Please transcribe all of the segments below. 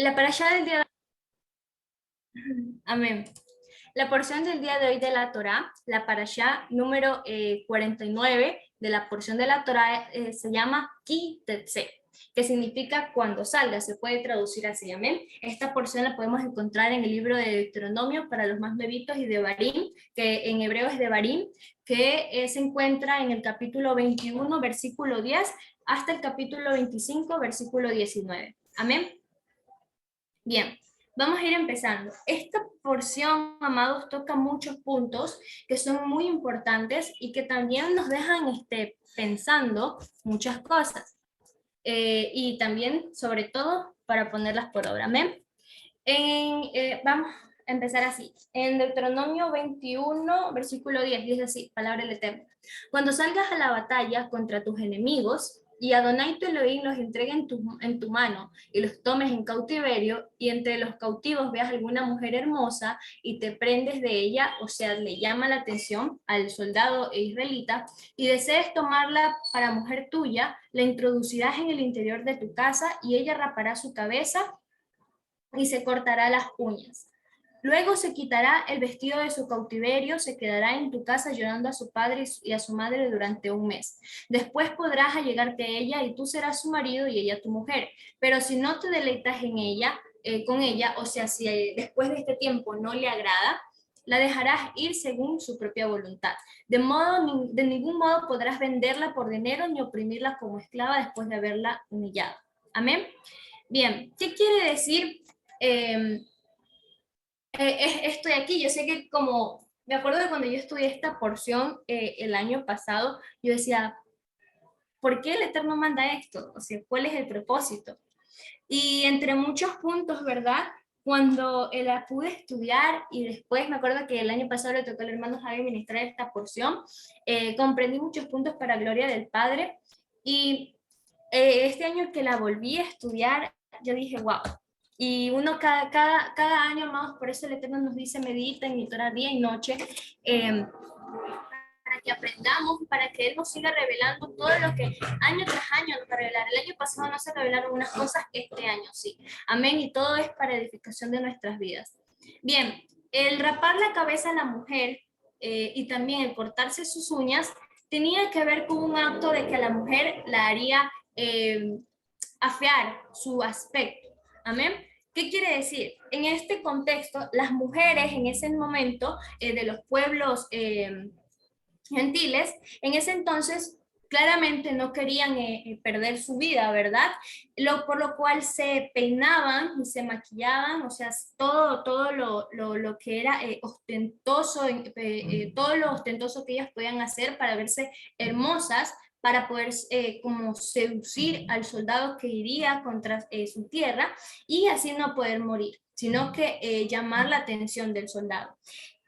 La parashá del día de... Amén. La porción del día de hoy de la Torá, la parashá número 49 de la porción de la Torá se llama Ki Tetse, que significa cuando salga, se puede traducir así, amén. Esta porción la podemos encontrar en el libro de Deuteronomio para los más nuevitos y de Barim, que en hebreo es de Barim, que se encuentra en el capítulo 21, versículo 10, hasta el capítulo 25, versículo 19. Amén. Bien, vamos a ir empezando. Esta porción, amados, toca muchos puntos que son muy importantes y que también nos dejan pensando muchas cosas. Y también, sobre todo, para ponerlas por obra. Amén. Vamos a empezar así. En Deuteronomio 21, versículo 10, dice así, palabra del Eterno. Cuando salgas a la batalla contra tus enemigos y Adonai tu Elohim los entregue en tu mano y los tomes en cautiverio y entre los cautivos veas alguna mujer hermosa y te prendes de ella, o sea, le llama la atención al soldado israelita y desees tomarla para mujer tuya, la introducirás en el interior de tu casa y ella rapará su cabeza y se cortará las uñas. Luego se quitará el vestido de su cautiverio, se quedará en tu casa llorando a su padre y a su madre durante un mes. Después podrás allegarte a ella y tú serás su marido y ella tu mujer. Pero si no te deleitas en ella, con ella, o sea, si después de este tiempo no le agrada, la dejarás ir según su propia voluntad. De ningún modo podrás venderla por dinero ni oprimirla como esclava después de haberla humillado. Amén. Bien, ¿qué quiere decir eh, estoy aquí? Yo sé que como, me acuerdo de cuando yo estudié esta porción el año pasado, yo decía, ¿por qué el Eterno manda esto? O sea, ¿cuál es el propósito? Y entre muchos puntos, ¿verdad? Cuando la pude estudiar y después me acuerdo que el año pasado le tocó al hermano Javi ministrar esta porción, comprendí muchos puntos para gloria del Padre y este año que la volví a estudiar, yo dije, wow. Y uno cada año más, por eso el Eterno nos dice, medita en mi Torah día y noche, para que aprendamos, para que Él nos siga revelando todo lo que año tras año nos va a revelar. El año pasado no se revelaron unas cosas, este año sí. Amén, y todo es para edificación de nuestras vidas. Bien, el rapar la cabeza a la mujer y también el cortarse sus uñas tenía que ver con un acto de que a la mujer la haría afear su aspecto. Amén. ¿Qué quiere decir? En este contexto, las mujeres en ese momento de los pueblos gentiles, en ese entonces claramente no querían perder su vida, ¿verdad? Por lo cual se peinaban y se maquillaban, o sea, todo lo que era ostentoso, todo lo ostentoso que ellas podían hacer para verse hermosas, para poder como seducir al soldado que iría contra su tierra y así no poder morir, sino que llamar la atención del soldado.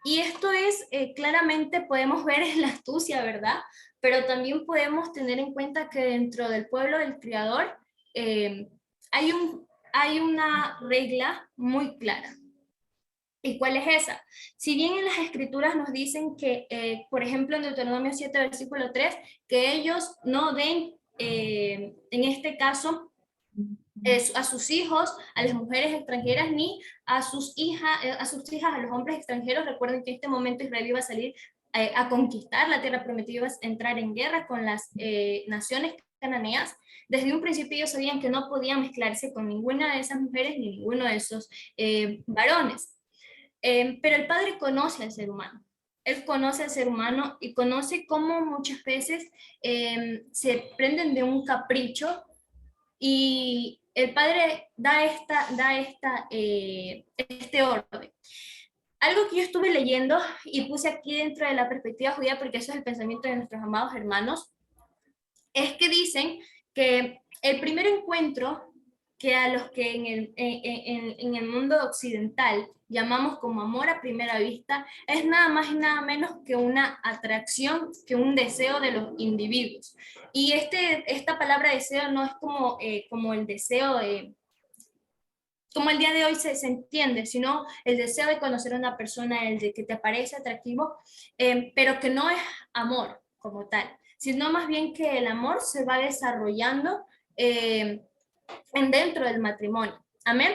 Y esto es, claramente podemos ver en la astucia, ¿verdad? Pero también podemos tener en cuenta que dentro del pueblo del Creador eh, hay una regla muy clara. ¿Y cuál es esa? Si bien en las escrituras nos dicen que, por ejemplo, en Deuteronomio 7, versículo 3, que ellos no den, en este caso, a sus hijos, a las mujeres extranjeras, ni a sus hijas, a los hombres extranjeros. Recuerden que en este momento Israel iba a salir a conquistar la tierra prometida, iba a entrar en guerra con las naciones cananeas. Desde un principio ellos sabían que no podían mezclarse con ninguna de esas mujeres ni ninguno de esos varones. Pero el Padre conoce al ser humano. Él conoce al ser humano y conoce cómo muchas veces se prenden de un capricho y el Padre este orden. Algo que yo estuve leyendo y puse aquí dentro de la perspectiva judía, porque eso es el pensamiento de nuestros amados hermanos, es que dicen que el primer encuentro que a los que en el mundo occidental llamamos como amor a primera vista es nada más y nada menos que una atracción, que un deseo de los individuos. Y esta palabra deseo no es como el deseo como el día de hoy se entiende, sino el deseo de conocer a una persona, el de que te parece atractivo, pero que no es amor como tal, sino más bien que el amor se va desarrollando dentro del matrimonio. Amén.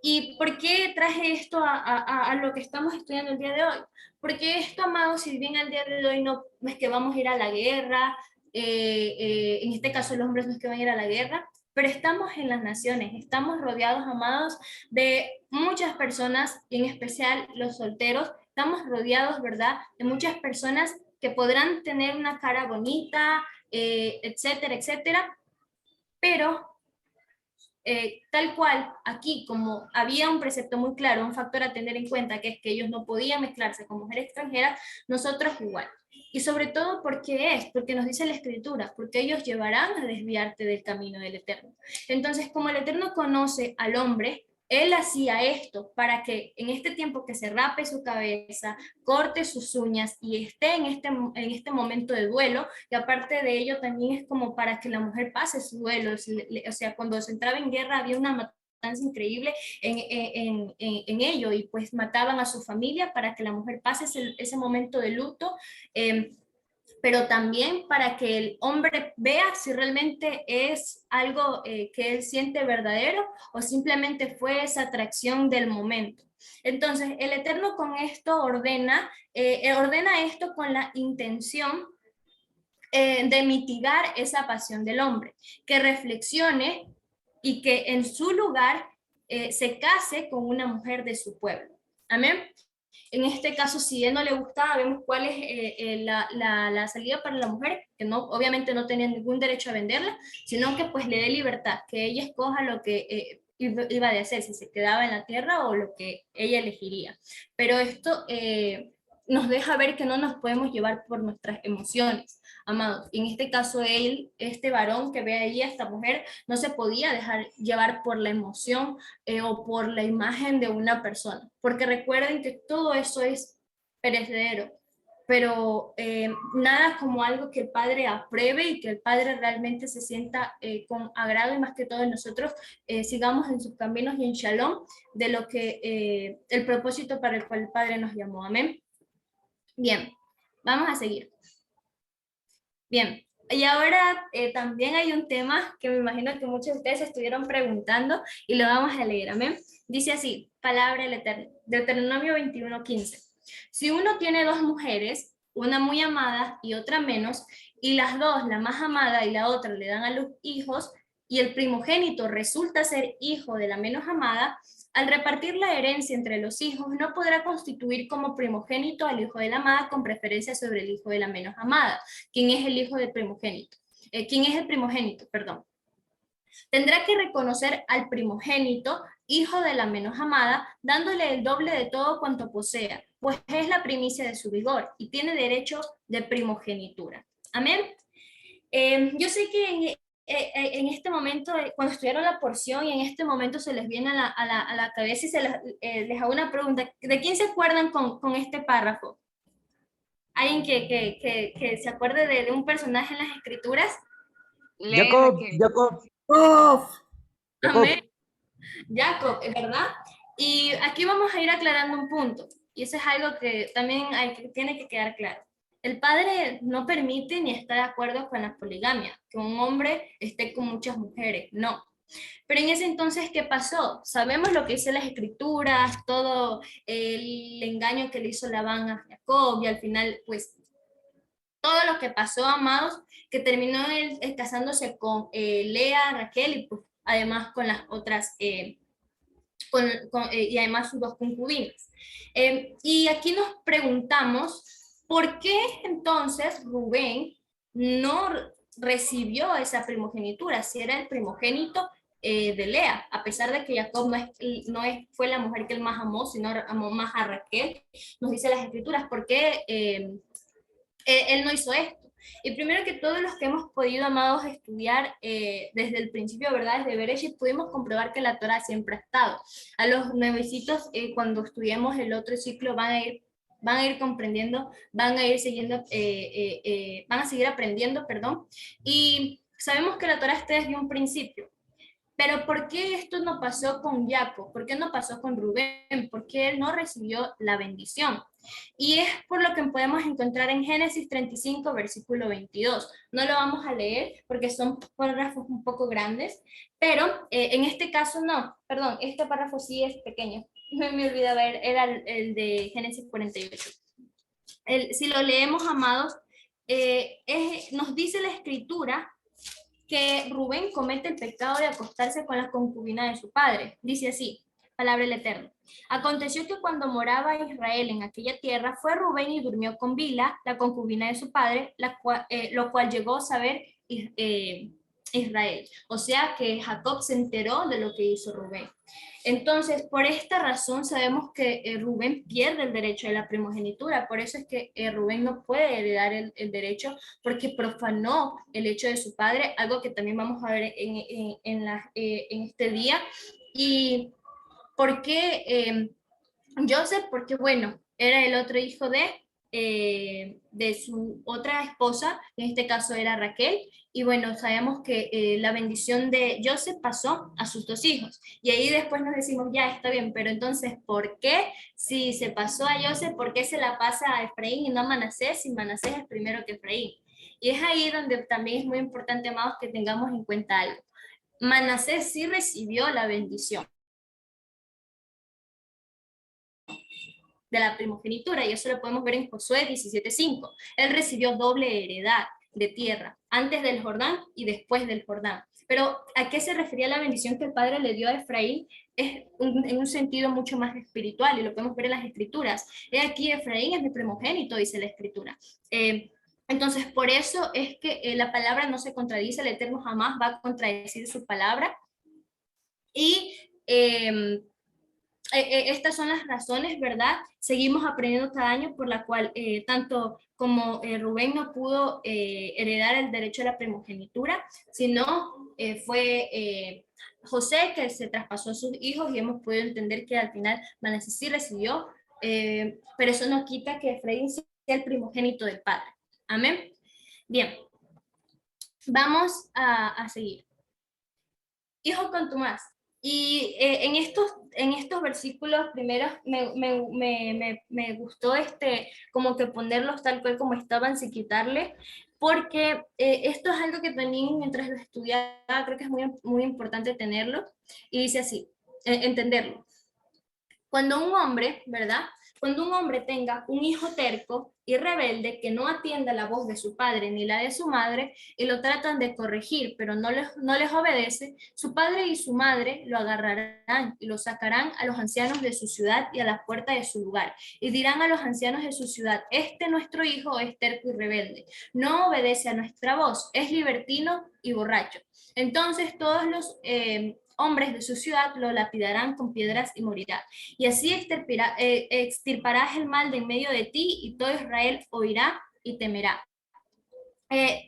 ¿Y por qué traje esto a lo que estamos estudiando el día de hoy? Porque esto, amados, si bien al día de hoy no es que vamos a ir a la guerra, en este caso los hombres no es que van a ir a la guerra, pero estamos en las naciones, estamos rodeados, amados, de muchas personas, y en especial los solteros, estamos rodeados, ¿verdad?, de muchas personas que podrán tener una cara bonita, etcétera, etcétera, pero tal cual, aquí como había un precepto muy claro, un factor a tener en cuenta, que es que ellos no podían mezclarse con mujeres extranjeras, nosotros igual. Y sobre todo, porque nos dice la Escritura, porque ellos llevarán a desviarte del camino del Eterno. Entonces, como el Eterno conoce al hombre, él hacía esto para que en este tiempo que se rape su cabeza, corte sus uñas y esté en este momento de duelo, y aparte de ello también es como para que la mujer pase su duelo. O sea, cuando se entraba en guerra había una matanza increíble en ello, y pues mataban a su familia para que la mujer pase ese momento de luto. Pero también para que el hombre vea si realmente es algo que él siente verdadero o simplemente fue esa atracción del momento. Entonces, el Eterno con esto ordena esto con la intención de mitigar esa pasión del hombre, que reflexione y que en su lugar se case con una mujer de su pueblo. Amén. En este caso, si a él no le gustaba, vemos cuál es la salida para la mujer, que no, obviamente no tenía ningún derecho a venderla, sino que pues le dé libertad, que ella escoja lo que iba a hacer, si se quedaba en la tierra o lo que ella elegiría. Pero esto nos deja ver que no nos podemos llevar por nuestras emociones, amados. En este caso, este varón que ve ahí a esta mujer, no se podía dejar llevar por la emoción o por la imagen de una persona, porque recuerden que todo eso es perecedero, pero nada como algo que el Padre apruebe y que el Padre realmente se sienta con agrado, y más que todo nosotros sigamos en sus caminos y en shalom de lo que el propósito para el cual el Padre nos llamó. Amén. Bien, vamos a seguir. Bien, y ahora también hay un tema que me imagino que muchos de ustedes estuvieron preguntando y lo vamos a leer, amén. Dice así, palabra del Eterno, Deuteronomio 21:15. Si uno tiene dos mujeres, una muy amada y otra menos, y las dos, la más amada y la otra, le dan a luz hijos, y el primogénito resulta ser hijo de la menos amada, al repartir la herencia entre los hijos, no podrá constituir como primogénito al hijo de la amada con preferencia sobre el hijo de la menos amada. ¿Quién es el hijo del primogénito? ¿Quién es el primogénito? Perdón. Tendrá que reconocer al primogénito, hijo de la menos amada, dándole el doble de todo cuanto posea, pues es la primicia de su vigor y tiene derecho de primogenitura. Amén. Yo sé que en este momento, cuando estudiaron la porción, y en este momento se les viene a la cabeza y les hago una pregunta. ¿De quién se acuerdan con este párrafo? ¿Alguien que se acuerde de un personaje en las escrituras? Lee, Jacob, Raquel. Jacob, Uf, Amén. Jacob. Jacob, ¿verdad? Y aquí vamos a ir aclarando un punto, y eso es algo que también tiene que quedar claro. El padre no permite ni está de acuerdo con la poligamia, que un hombre esté con muchas mujeres, no. Pero en ese entonces, ¿qué pasó? Sabemos lo que dice las escrituras, todo el engaño que le hizo Labán a Jacob, y al final, pues, todo lo que pasó, amados, que terminó él casándose con Lea, Raquel, y pues, además con las otras y además sus dos concubinas. Y aquí nos preguntamos, ¿por qué entonces Rubén no recibió esa primogenitura, si era el primogénito de Lea, a pesar de que Jacob fue la mujer que él más amó, sino amó más a Raquel? Nos dice las escrituras, ¿por qué él no hizo esto? Y primero que todos los que hemos podido, amados, estudiar desde el principio, ¿verdad? Desde Bereshit, pudimos comprobar que la Torah siempre ha estado. A los nuevecitos, cuando estudiemos el otro ciclo, van a ir comprendiendo, van a ir siguiendo, van a seguir aprendiendo, perdón. Y sabemos que la Torah está desde un principio. Pero ¿por qué esto no pasó con Jacob? ¿Por qué no pasó con Rubén? ¿Por qué él no recibió la bendición? Y es por lo que podemos encontrar en Génesis 35, versículo 22. No lo vamos a leer porque son párrafos un poco grandes, pero en este caso no, perdón, este párrafo sí es pequeño. Me olvidaba ver, era el de Génesis 48. Si lo leemos, amados, nos dice la escritura que Rubén comete el pecado de acostarse con la concubina de su padre. Dice así, palabra del Eterno. Aconteció que cuando moraba Israel en aquella tierra, fue Rubén y durmió con Bila, la concubina de su padre, lo cual llegó a saber Israel. O sea que Jacob se enteró de lo que hizo Rubén. Entonces, por esta razón sabemos que Rubén pierde el derecho de la primogenitura, por eso es que Rubén no puede heredar el derecho porque profanó el hecho de su padre, algo que también vamos a ver en este día. ¿Y por qué Joseph? Porque bueno, era el otro hijo de su otra esposa, en este caso era Raquel, y bueno, sabemos que la bendición de Joseph pasó a sus dos hijos, y ahí después nos decimos, ya está bien, pero entonces, ¿por qué si se pasó a Joseph, por qué se la pasa a Efraín y no a Manasés, si Manasés es primero que Efraín? Y es ahí donde también es muy importante, amados, que tengamos en cuenta algo. Manasés sí recibió la bendición de la primogenitura, y eso lo podemos ver en Josué 17:5. Él recibió doble heredad de tierra, antes del Jordán y después del Jordán. Pero ¿a qué se refería la bendición que el Padre le dio a Efraín? Es en un sentido mucho más espiritual, y lo podemos ver en las Escrituras. He aquí, Efraín es mi primogénito, dice la Escritura. Entonces, por eso es que la palabra no se contradice, el Eterno jamás va a contradecir su palabra. Y estas son las razones, ¿verdad? Seguimos aprendiendo cada año por la cual tanto como Rubén no pudo heredar el derecho a la primogenitura, sino José que se traspasó a sus hijos, y hemos podido entender que al final Manasés sí recibió, pero eso no quita que Efraín sea el primogénito del padre. Amén. Bien, vamos a seguir. Hijo contumaz. Y en estos versículos primeros me gustó como que ponerlos tal cual como estaban sin quitarle, porque esto es algo que también mientras lo estudiaba creo que es muy, muy importante tenerlo, y dice así, entenderlo. Cuando un hombre, ¿verdad? Cuando un hombre tenga un hijo terco y rebelde que no atienda la voz de su padre ni la de su madre y lo tratan de corregir, pero no les obedece, su padre y su madre lo agarrarán y lo sacarán a los ancianos de su ciudad y a la puerta de su lugar. Y dirán a los ancianos de su ciudad, nuestro hijo es terco y rebelde, no obedece a nuestra voz, es libertino y borracho. Entonces todos los hombres de su ciudad lo lapidarán con piedras y morirá. Y así extirparás el mal de en medio de ti, y todo Israel oirá y temerá.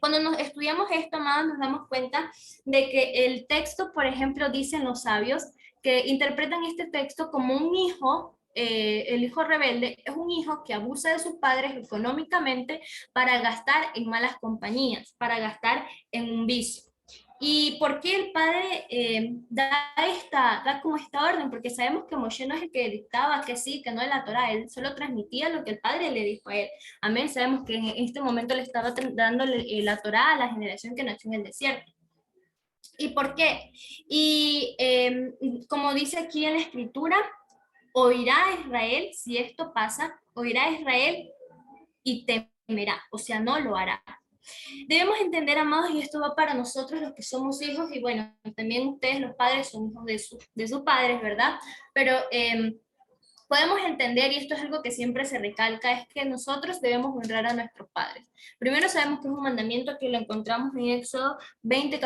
Cuando nos estudiamos esto, amados, nos damos cuenta de que el texto, por ejemplo, dicen los sabios que interpretan este texto como un hijo. El hijo rebelde es un hijo que abusa de sus padres económicamente para gastar en malas compañías, para gastar en un vicio. ¿Y por qué el padre da como esta orden? Porque sabemos que Moshe no es el que dictaba que sí, que no en la Torah, él solo transmitía lo que el padre le dijo a él. Amén, sabemos que en este momento le estaba dando la Torah a la generación que nació en el desierto. ¿Y por qué? Y como dice aquí en la escritura, oirá Israel, si esto pasa, oirá Israel y temerá, o sea, no lo hará. Debemos entender, amados, y esto va para nosotros los que somos hijos, y bueno, también ustedes los padres son hijos de sus padres, ¿verdad? Pero podemos entender, y esto es algo que siempre se recalca, es que nosotros debemos honrar a nuestros padres. Primero sabemos que es un mandamiento que lo encontramos en Éxodo 20,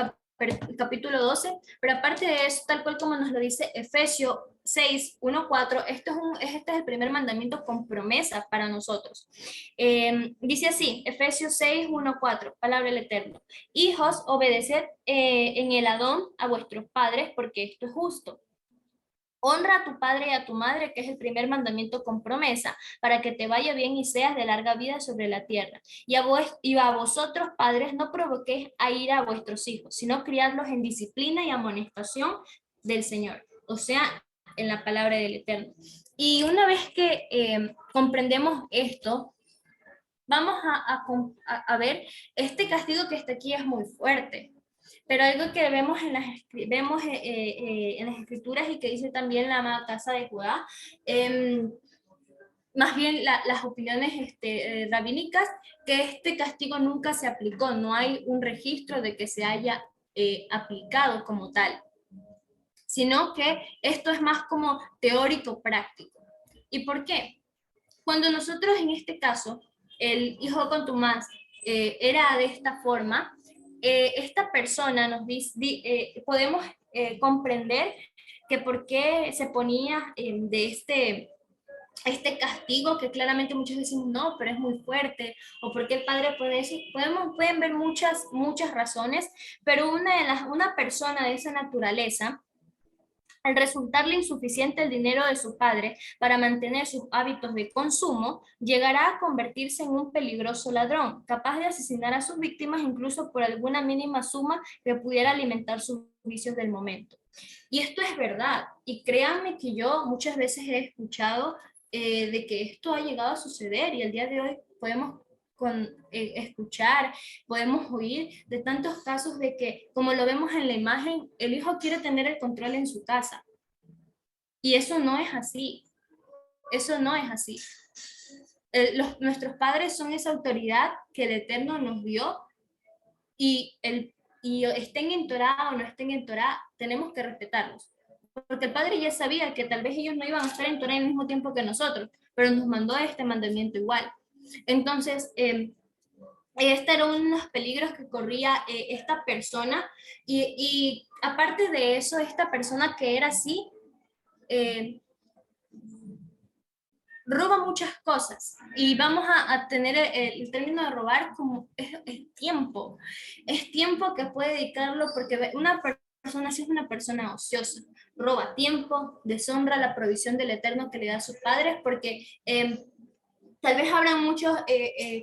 capítulo 12, pero aparte de eso, tal cual como nos lo dice Efesios 6, 1, 4, este es el primer mandamiento con promesa para nosotros. Dice así, Efesios 6, 1, 4, palabra del Eterno. Hijos, obedeced en el Adón a vuestros padres, porque esto es justo. Honra a tu padre y a tu madre, que es el primer mandamiento con promesa, para que te vaya bien y seas de larga vida sobre la tierra. Y a vosotros, padres, no provoquéis a ira a vuestros hijos, sino criadlos en disciplina y amonestación del Señor, o sea, en la palabra del Eterno. Y una vez que comprendemos esto, vamos a ver, este castigo que está aquí es muy fuerte. Pero algo que vemos en las escrituras y que dice también la amada casa de Judá, más bien las opiniones rabínicas, que este castigo nunca se aplicó, no hay un registro de que se haya aplicado como tal, sino que esto es más como teórico práctico. ¿Y por qué? Cuando nosotros en este caso, el hijo contumaz era de esta forma, esta persona nos dice, podemos comprender que por qué se ponía de este castigo, que claramente muchos decimos no, pero es muy fuerte, o por qué el padre puede decir, pueden ver muchas razones, pero una persona de esa naturaleza, al resultarle insuficiente el dinero de su padre para mantener sus hábitos de consumo, llegará a convertirse en un peligroso ladrón, capaz de asesinar a sus víctimas incluso por alguna mínima suma que pudiera alimentar sus vicios del momento. Y esto es verdad. Y créanme que yo muchas veces he escuchado de que esto ha llegado a suceder y el día de hoy podemos escuchar, podemos oír de tantos casos de que, como lo vemos en la imagen, el hijo quiere tener el control en su casa. Y eso no es así. Eso no es así. Nuestros padres son esa autoridad que el Eterno nos dio y estén en Torah o no estén en Torah, tenemos que respetarlos. Porque el Padre ya sabía que tal vez ellos no iban a estar en Torah al mismo tiempo que nosotros, pero nos mandó este mandamiento igual. Entonces, este era uno de los peligros que corría esta persona y aparte de eso, esta persona que era así, eh, roba muchas cosas y vamos a tener el término de robar como es tiempo que puede dedicarlo porque una persona si es una persona ociosa, roba tiempo, deshonra la provisión del Eterno que le da a sus padres porque tal vez habrán muchos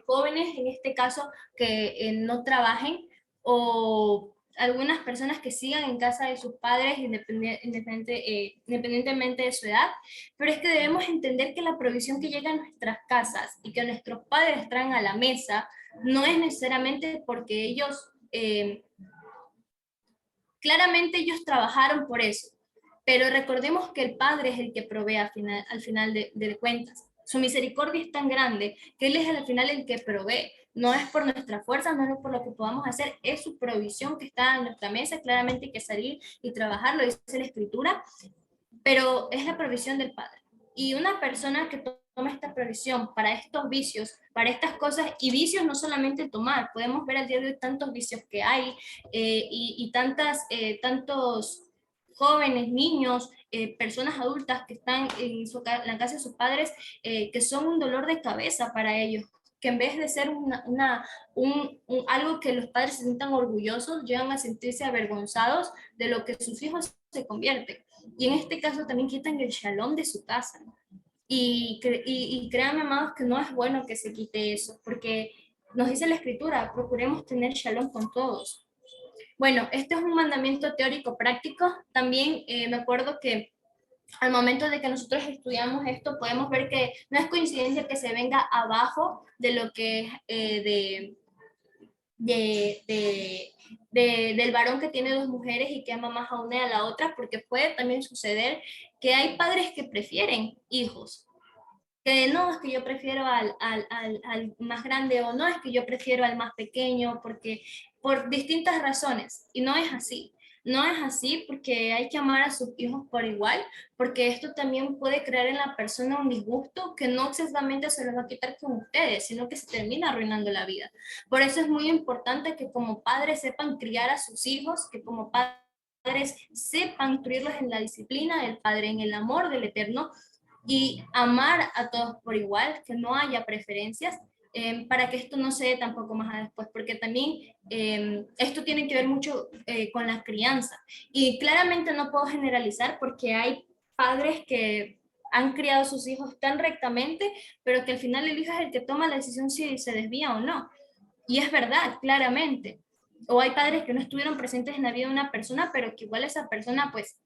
jóvenes en este caso que no trabajen o algunas personas que sigan en casa de sus padres independientemente de su edad, pero es que debemos entender que la provisión que llega a nuestras casas y que nuestros padres traen a la mesa no es necesariamente porque ellos, claramente ellos trabajaron por eso, pero recordemos que el Padre es el que provee al final de cuentas. Su misericordia es tan grande que Él es al final el que provee. No es por nuestra fuerza, no es por lo que podamos hacer, es su provisión que está en nuestra mesa. Claramente hay que salir y trabajar, lo dice la Escritura, pero es la provisión del Padre. Y una persona que toma esta provisión para estos vicios, para estas cosas, y vicios no solamente tomar, podemos ver al día de hoy tantos vicios que hay y tantos jóvenes, niños, personas adultas que están la casa de sus padres, que son un dolor de cabeza para ellos, que en vez de ser algo que los padres se sientan orgullosos, llegan a sentirse avergonzados de lo que sus hijos se convierten. Y en este caso también quitan el shalom de su casa. Y créanme, amados, que no es bueno que se quite eso, porque nos dice la Escritura, procuremos tener shalom con todos. Bueno, este es un mandamiento teórico práctico. También me acuerdo que al momento de que nosotros estudiamos esto, podemos ver que no es coincidencia que se venga abajo de lo que es de, de, del varón que tiene dos mujeres y que ama más a una y a la otra, porque puede también suceder que hay padres que prefieren hijos, que no, es que yo prefiero al más grande o no, es que yo prefiero al más pequeño, porque por distintas razones, y no es así. No es así porque hay que amar a sus hijos por igual, porque esto también puede crear en la persona un disgusto que no excesivamente se lo va a quitar con ustedes, sino que se termina arruinando la vida. Por eso es muy importante que como padres sepan criar a sus hijos, que como padres sepan instruirlos en la disciplina del Padre, en el amor del Eterno, y amar a todos por igual, que no haya preferencias, para que esto no se dé tampoco más a después, porque también esto tiene que ver mucho con la crianza. Y claramente no puedo generalizar porque hay padres que han criado a sus hijos tan rectamente, pero que al final el hijo es el que toma la decisión si se desvía o no. Y es verdad, claramente. O hay padres que no estuvieron presentes en la vida de una persona, pero que igual esa persona pues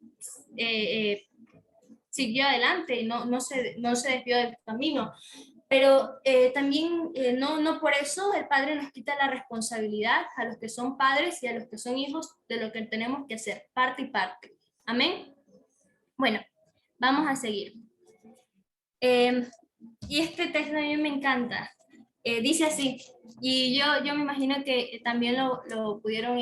siguió adelante y no se desvió del camino. Pero también no por eso el padre nos quita la responsabilidad a los que son padres y a los que son hijos de lo que tenemos que hacer, parte y parte. Amén. Bueno, vamos a seguir. Y este texto a mí me encanta. Dice así, y yo me imagino que también lo pudieron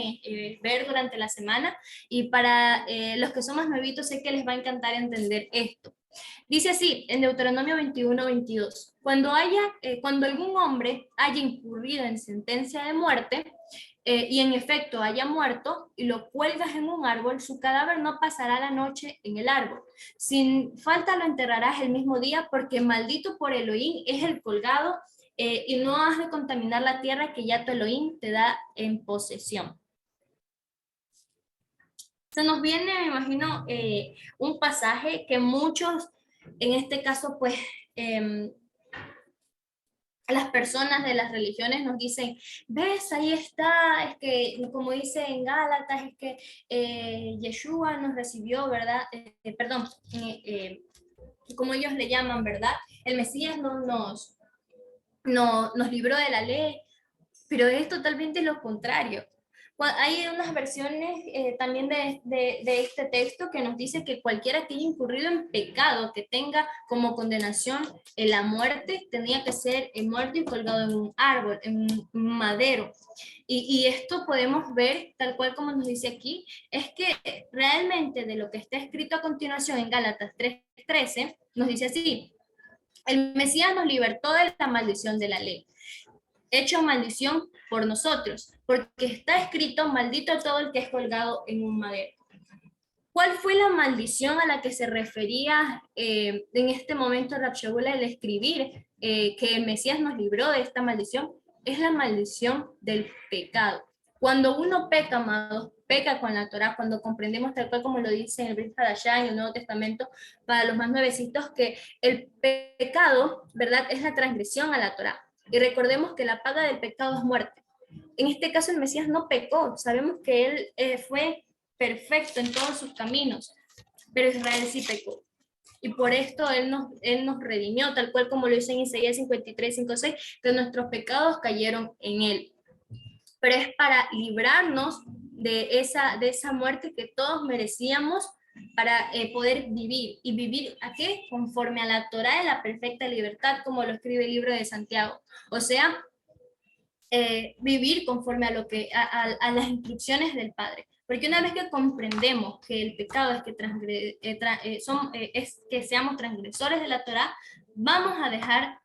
ver durante la semana, y para los que son más nuevitos sé que les va a encantar entender esto. Dice así, en Deuteronomio 21:22, cuando algún hombre haya incurrido en sentencia de muerte, y en efecto haya muerto, y lo cuelgas en un árbol, su cadáver no pasará la noche en el árbol. Sin falta lo enterrarás el mismo día, porque maldito por Elohim es el colgado, y no has de contaminar la tierra que ya tu Elohim te da en posesión. Se nos viene, me imagino, un pasaje que muchos, en este caso, pues, las personas de las religiones nos dicen, ves, ahí está, es que, como dice en Gálatas, es que Yeshua nos recibió, ¿verdad? Perdón, como ellos le llaman, ¿verdad? El Mesías nos libró de la ley, pero es totalmente lo contrario. Hay unas versiones también de este texto que nos dice que cualquiera que haya incurrido en pecado, que tenga como condenación la muerte, tenía que ser muerto y colgado en un árbol, en un madero. Y esto podemos ver, tal cual como nos dice aquí, es que realmente de lo que está escrito a continuación en Gálatas 3:13, nos dice así, el Mesías nos libertó de la maldición de la ley, hecho maldición por nosotros, porque está escrito, maldito todo el que es colgado en un madero. ¿Cuál fue la maldición a la que se refería en este momento Rab Shaul al escribir que el Mesías nos libró de esta maldición? Es la maldición del pecado. Cuando uno peca, amados, peca con la Torá, cuando comprendemos tal cual como lo dice en el Brit Hadashah, en el Nuevo Testamento, para los más nuevecitos, que el pecado, ¿verdad?, es la transgresión a la Torá. Y recordemos que la paga del pecado es muerte. En este caso el Mesías no pecó, sabemos que él fue perfecto en todos sus caminos, pero Israel sí pecó. Y por esto él nos redimió, tal cual como lo dice en Isaías 53:5-6, que nuestros pecados cayeron en él. Pero es para librarnos de esa muerte que todos merecíamos, para poder vivir. ¿Y vivir a qué? Conforme a la Torá de la perfecta libertad, como lo escribe el libro de Santiago. O sea, vivir conforme a, a las instrucciones del Padre. Porque una vez que comprendemos que el pecado es es que seamos transgresores de la Torá, vamos a dejar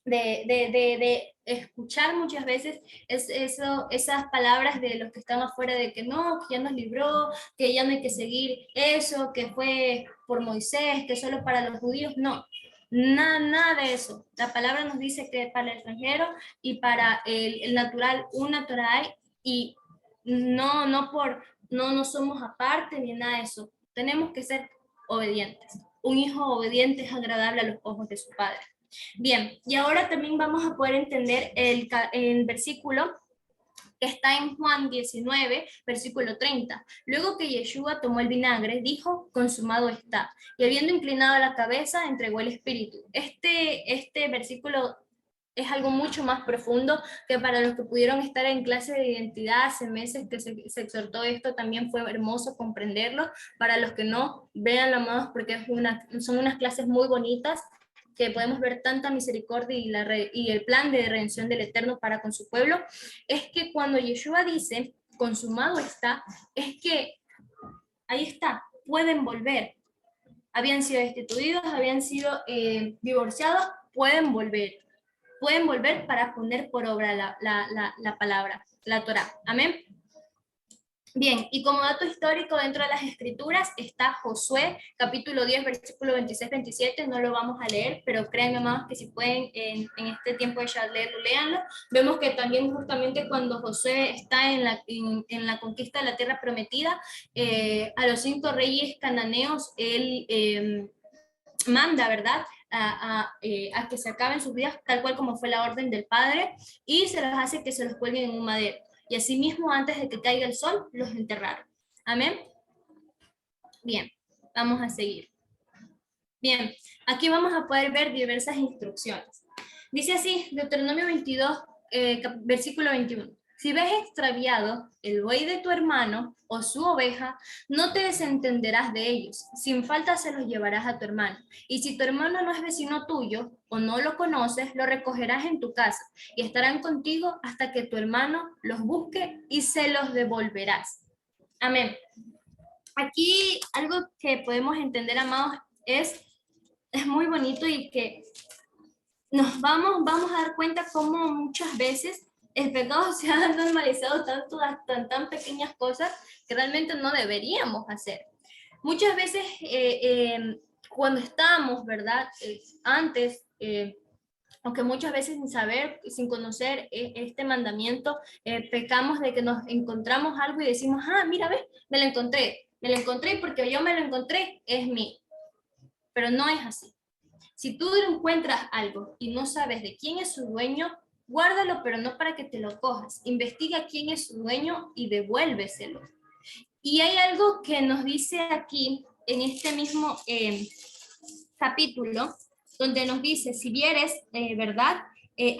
de escuchar muchas veces esas palabras de los que están afuera de que no, que ya nos libró, que ya no hay que seguir eso, que fue por Moisés, que solo para los judíos. No, nada de eso. La palabra nos dice que para el extranjero y para el natural una Torah hay, y no somos aparte ni nada de eso. Tenemos que ser obedientes. Un hijo obediente es agradable a los ojos de su padre. Bien, y ahora también vamos a poder entender el versículo que está en Juan 19, versículo 30. Luego que Yeshua tomó el vinagre, dijo, consumado está. Y habiendo inclinado la cabeza, entregó el espíritu. Este versículo es algo mucho más profundo, que para los que pudieron estar en clase de identidad hace meses que se exhortó esto, también fue hermoso comprenderlo. Para los que no, véanlo, amados, porque son unas clases muy bonitas, que podemos ver tanta misericordia y el plan de redención del Eterno para con su pueblo. Es que cuando Yeshua dice, consumado está, es que ahí está, pueden volver. Habían sido destituidos, habían sido divorciados, pueden volver. Pueden volver para poner por obra la palabra, la Torá. Amén. Bien, y como dato histórico dentro de las escrituras está Josué, capítulo 10, versículo 26-27, no lo vamos a leer, pero créanme, amados, que si pueden en este tiempo de ya leerlo, léanlo. Vemos que también justamente cuando Josué está en la conquista de la tierra prometida, a los 5 reyes cananeos, él manda, ¿verdad? A que se acaben sus días, tal cual como fue la orden del Padre, y se los hace que se los cuelguen en un madero. Y asimismo, antes de que caiga el sol, los enterraron. Amén. Bien, vamos a seguir. Bien, aquí vamos a poder ver diversas instrucciones. Dice así, Deuteronomio 22, versículo 21. Si ves extraviado el buey de tu hermano o su oveja, no te desentenderás de ellos. Sin falta se los llevarás a tu hermano. Y si tu hermano no es vecino tuyo o no lo conoces, lo recogerás en tu casa y estarán contigo hasta que tu hermano los busque y se los devolverás. Amén. Aquí algo que podemos entender, amados, es muy bonito y que vamos a dar cuenta cómo muchas veces el pecado se ha normalizado tanto, tan pequeñas cosas que realmente no deberíamos hacer. Muchas veces cuando estamos, ¿verdad? Antes, aunque muchas veces sin saber, sin conocer este mandamiento, pecamos de que nos encontramos algo y decimos, ah, mira, ves, me lo encontré y porque yo me lo encontré, es mío. Pero no es así. Si tú encuentras algo y no sabes de quién es su dueño, guárdalo, pero no para que te lo cojas. Investiga quién es su dueño y devuélveselo. Y hay algo que nos dice aquí, en este mismo capítulo, donde nos dice, si vieres, ¿verdad?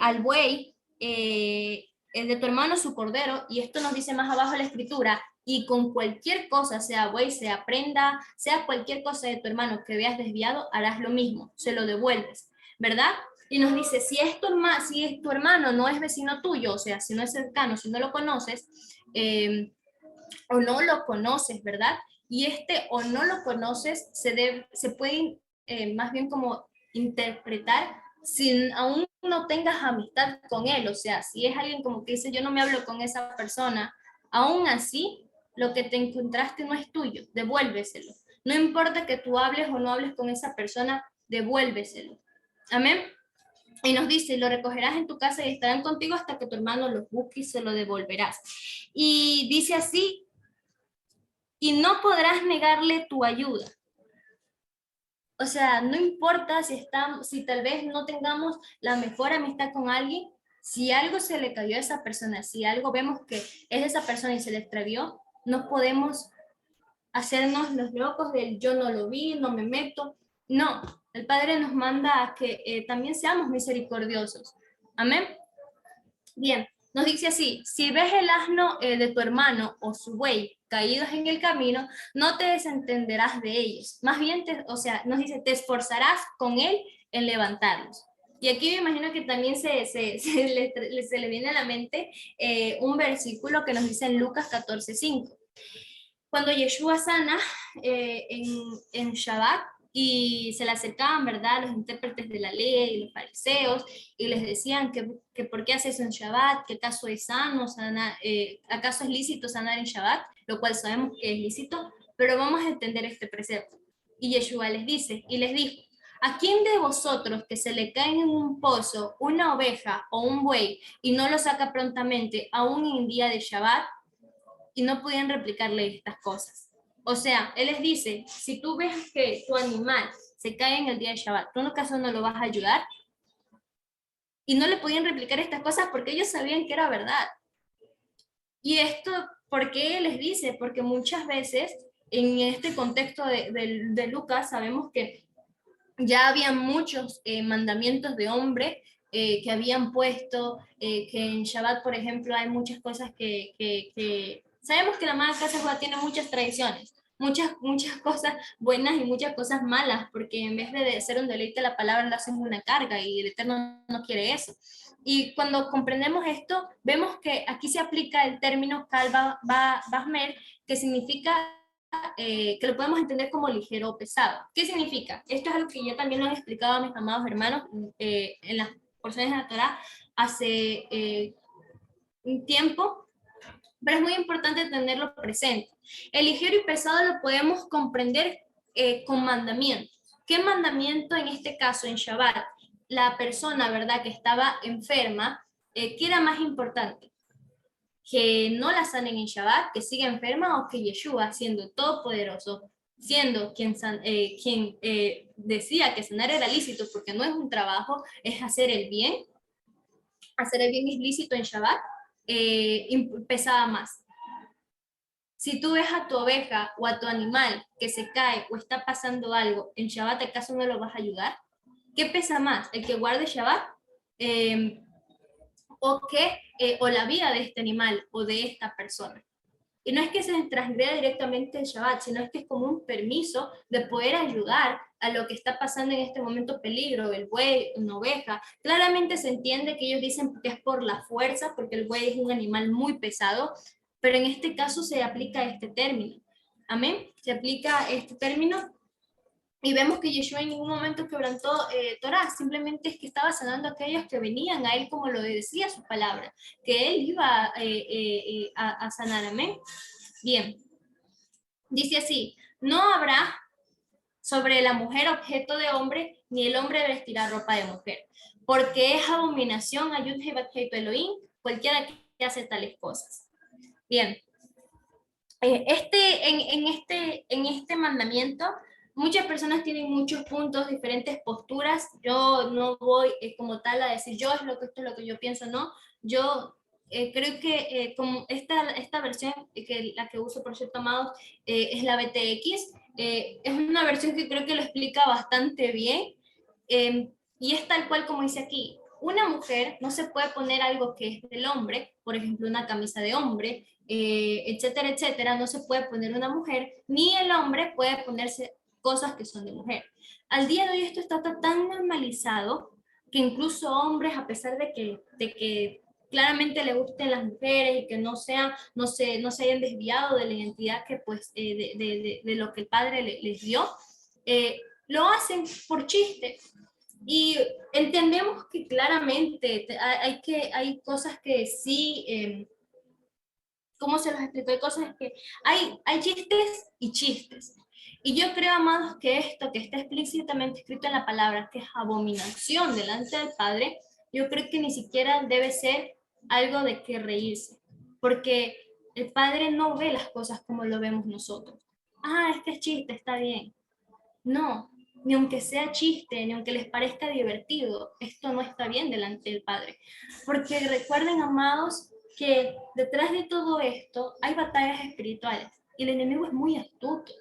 Al buey, el de tu hermano su cordero, y esto nos dice más abajo la escritura, y con cualquier cosa, sea buey, sea prenda, sea cualquier cosa de tu hermano que veas desviado, harás lo mismo, se lo devuelves, ¿verdad? Y nos dice, si es tu hermano no es vecino tuyo, o sea, si no es cercano, si no lo conoces, o no lo conoces, ¿verdad? Y este o no lo conoces se puede más bien como interpretar si aún no tengas amistad con él, o sea, si es alguien como que dice yo no me hablo con esa persona, aún así lo que te encontraste no es tuyo, devuélveselo. No importa que tú hables o no hables con esa persona, devuélveselo. Amén. Y nos dice, lo recogerás en tu casa y estarán contigo hasta que tu hermano los busque y se lo devolverás. Y dice así, y no podrás negarle tu ayuda. O sea, no importa si tal vez no tengamos la mejor amistad con alguien, si algo se le cayó a esa persona, si algo vemos que es esa persona y se le extravió, no podemos hacernos los locos del yo no lo vi, no me meto. No, el Padre nos manda a que también seamos misericordiosos. Amén. Bien, nos dice así, si ves el asno de tu hermano o su buey caídos en el camino, no te desentenderás de ellos. Más bien, o sea, nos dice, te esforzarás con él en levantarlos. Y aquí me imagino que también se le viene a la mente un versículo que nos dice en Lucas 14:5. Cuando Yeshua sana en Shabbat y se le acercaban, ¿verdad?, los intérpretes de la ley y los fariseos y les decían que por qué hace eso en Shabbat, que acaso es sano, acaso es lícito sanar en Shabbat, lo cual sabemos que es lícito, pero vamos a entender este precepto. Y Yeshua les dice, y les dijo, ¿a quién de vosotros que se le cae en un pozo una oveja o un buey y no lo saca prontamente, aún en día de Shabbat? Y no podían replicarle estas cosas. O sea, él les dice, si tú ves que tu animal se cae en el día de Shabbat, ¿tú en acaso no lo vas a ayudar? Y no le podían replicar estas cosas porque ellos sabían que era verdad. Y esto, ¿por qué les dice? Porque muchas veces en este contexto de Lucas sabemos que ya había muchos mandamientos de hombre que habían puesto, que en Shabbat, por ejemplo, hay muchas cosas que sabemos que la Madre Casa Judá tiene muchas tradiciones, muchas cosas buenas y muchas cosas malas, porque en vez de ser un deleite la palabra la hacen una carga y el Eterno no quiere eso. Y cuando comprendemos esto, vemos que aquí se aplica el término Kalba Basmer, que significa que lo podemos entender como ligero o pesado. ¿Qué significa? Esto es algo que yo también lo he explicado a mis amados hermanos en las porciones de la Torah hace un tiempo, pero es muy importante tenerlo presente. El ligero y pesado lo podemos comprender con mandamientos. ¿Qué mandamiento en este caso en Shabbat? La persona, ¿verdad?, que estaba enferma, ¿qué era más importante? Que no la sanen en Shabbat, que siga enferma, o que Yeshua, siendo todopoderoso, siendo quien decía que sanar era lícito porque no es un trabajo, es hacer el bien es lícito en Shabbat, pesaba más. Si tú ves a tu oveja o a tu animal que se cae o está pasando algo en Shabbat, ¿acaso no lo vas a ayudar? ¿Qué pesa más? ¿El que guarde Shabbat? Eh, o la vida de este animal o de esta persona. Y no es que se transgreda directamente el Shabbat, sino es que es como un permiso de poder ayudar a lo que está pasando en este momento peligro, el buey, una oveja. Claramente se entiende que ellos dicen que es por la fuerza, porque el buey es un animal muy pesado, pero en este caso se aplica este término. Amén. Se aplica este término y vemos que Yeshua en ningún momento quebrantó Torah, simplemente es que estaba sanando a aquellos que venían a él como lo decía su palabra, que él iba a sanar, amén. Bien, dice así, no habrá sobre la mujer objeto de hombre, ni el hombre vestirá ropa de mujer, porque es abominación a Yud Elohim, cualquiera que hace tales cosas. Bien, en este mandamiento, muchas personas tienen muchos puntos, diferentes posturas. Yo no voy como tal a decir yo esto es lo que yo pienso, no. Yo creo que como esta versión, la que uso por cierto, amados, es la BTX. Es una versión que creo que lo explica bastante bien. Y es tal cual como dice aquí. Una mujer no se puede poner algo que es del hombre, por ejemplo, una camisa de hombre, etcétera, etcétera, no se puede poner una mujer, ni el hombre puede ponerse cosas que son de mujer. Al día de hoy esto está tan normalizado que incluso hombres, a pesar de que claramente le gusten las mujeres y que no se hayan desviado de la identidad que pues de lo que el padre les dio, lo hacen por chiste. Y entendemos que claramente hay cosas que sí, ¿cómo se los explico? Hay cosas que hay chistes y chistes. Y yo creo, amados, que esto que está explícitamente escrito en la palabra, que es abominación delante del Padre, yo creo que ni siquiera debe ser algo de que reírse, porque el Padre no ve las cosas como lo vemos nosotros. Ah, este es chiste, está bien. No, ni aunque sea chiste, ni aunque les parezca divertido, esto no está bien delante del Padre. Porque recuerden, amados, que detrás de todo esto hay batallas espirituales y el enemigo es muy astuto.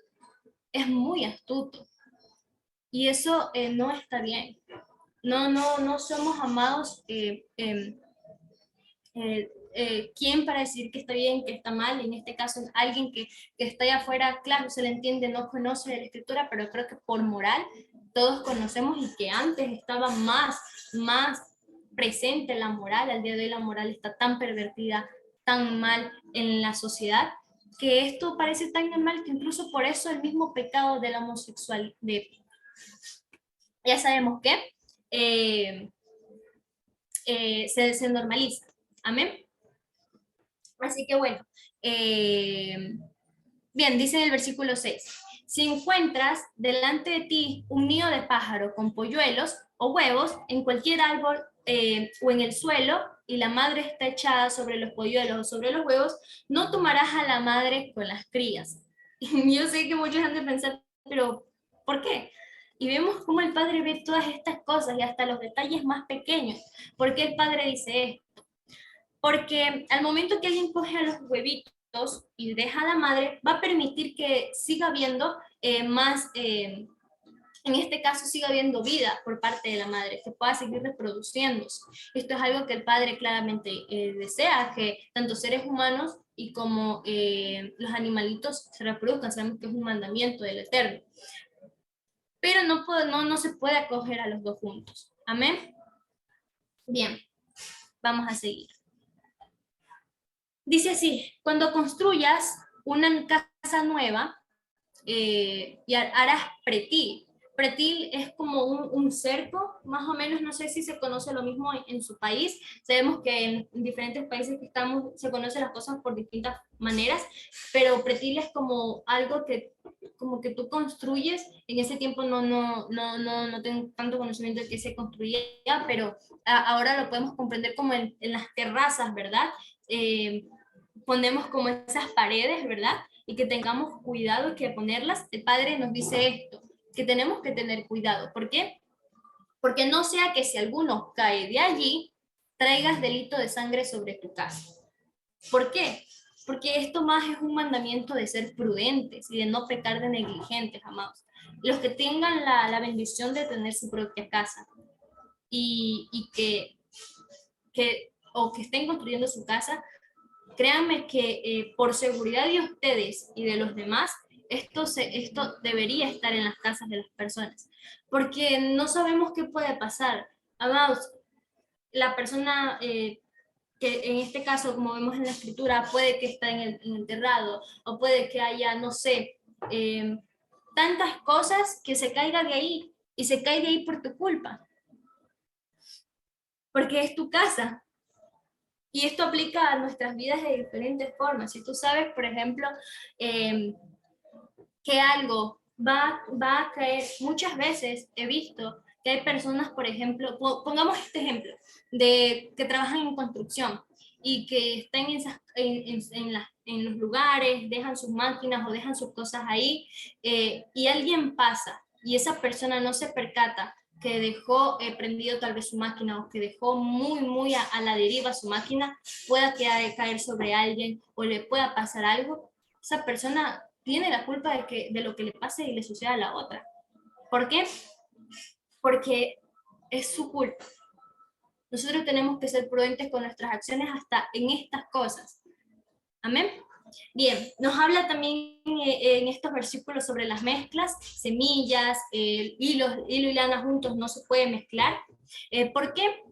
Y eso no está bien. No somos amados quién para decir que está bien, que está mal. En este caso, alguien que está allá afuera, claro, se le entiende, no conoce la escritura, pero creo que por moral todos conocemos y que antes estaba más presente la moral. Al día de hoy la moral está tan pervertida, tan mal en la sociedad, que esto parece tan normal que incluso por eso el mismo pecado de la homosexualidad, ya sabemos que se normaliza. Amén. Así que bueno, bien, dice en el versículo 6, si encuentras delante de ti un nido de pájaro con polluelos o huevos en cualquier árbol o en el suelo y la madre está echada sobre los polluelos o sobre los huevos, no tomarás a la madre con las crías. Y yo sé que muchos han de pensar, pero ¿por qué? Y vemos cómo el padre ve todas estas cosas y hasta los detalles más pequeños. ¿Por qué el padre dice esto? Porque al momento que alguien coge a los huevitos y deja a la madre, va a permitir que siga habiendo en este caso siga habiendo vida por parte de la madre, que pueda seguir reproduciéndose. Esto es algo que el padre claramente desea, que tanto seres humanos y como los animalitos se reproduzcan. Sabemos que es un mandamiento del Eterno. Pero no se puede acoger a los dos juntos. Amén. Bien, vamos a seguir. Dice así, cuando construyas una casa nueva y harás pretí, Pretil es como un cerco, más o menos, no sé si se conoce lo mismo en su país. Sabemos que en diferentes países que estamos se conocen las cosas por distintas maneras, pero pretil es como algo que como que tú construyes. En ese tiempo no tengo tanto conocimiento de qué se construía, pero ahora lo podemos comprender como en las terrazas, ¿verdad? Ponemos como esas paredes, ¿verdad? Y que tengamos cuidado que ponerlas. El padre nos dice esto, que tenemos que tener cuidado. ¿Por qué? Porque no sea que si alguno cae de allí, traigas delito de sangre sobre tu casa. ¿Por qué? Porque esto más es un mandamiento de ser prudentes y de no pecar de negligentes, amados. Los que tengan la bendición de tener su propia casa y o que estén construyendo su casa, créanme que por seguridad de ustedes y de los demás, esto debería estar en las casas de las personas, porque no sabemos qué puede pasar. Amados, la persona que en este caso, como vemos en la escritura, puede que esté en el enterrado, o puede que haya, no sé, tantas cosas que se caiga de ahí, y se cae de ahí por tu culpa, porque es tu casa. Y esto aplica a nuestras vidas de diferentes formas. Si tú sabes, por ejemplo, eh, que algo va a caer, muchas veces he visto que hay personas, por ejemplo, pongamos este ejemplo, de que trabajan en construcción y que están en los lugares, dejan sus máquinas o dejan sus cosas ahí, y alguien pasa y esa persona no se percata que dejó prendido tal vez su máquina o que dejó muy a la deriva su máquina, pueda caer sobre alguien o le pueda pasar algo, esa persona tiene la culpa de lo que le pase y le suceda a la otra. ¿Por qué? Porque es su culpa. Nosotros tenemos que ser prudentes con nuestras acciones hasta en estas cosas. Amén. Bien, nos habla también en estos versículos sobre las mezclas, semillas, hilo y lana juntos no se puede mezclar. ¿Por qué?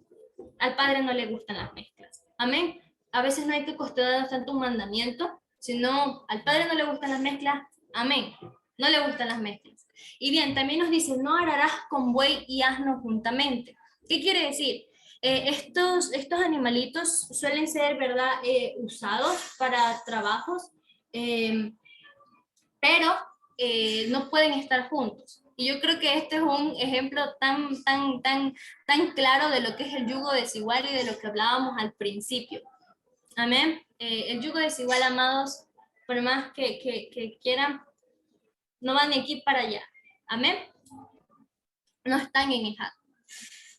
Al Padre no le gustan las mezclas. Amén. A veces no hay que cuestionar tanto un mandamiento, sino al Padre no le gustan las mezclas. Amén. No le gustan las mezclas. Y bien, también nos dice, no ararás con buey y asno juntamente. ¿Qué quiere decir? Estos animalitos suelen ser, ¿verdad?, usados para trabajos, eh, pero no pueden estar juntos. Y yo creo que este es un ejemplo tan claro de lo que es el yugo desigual y de lo que hablábamos al principio. Amén. El yugo desigual, amados, por más que quieran, no van de aquí para allá. Amén. No están en ejado.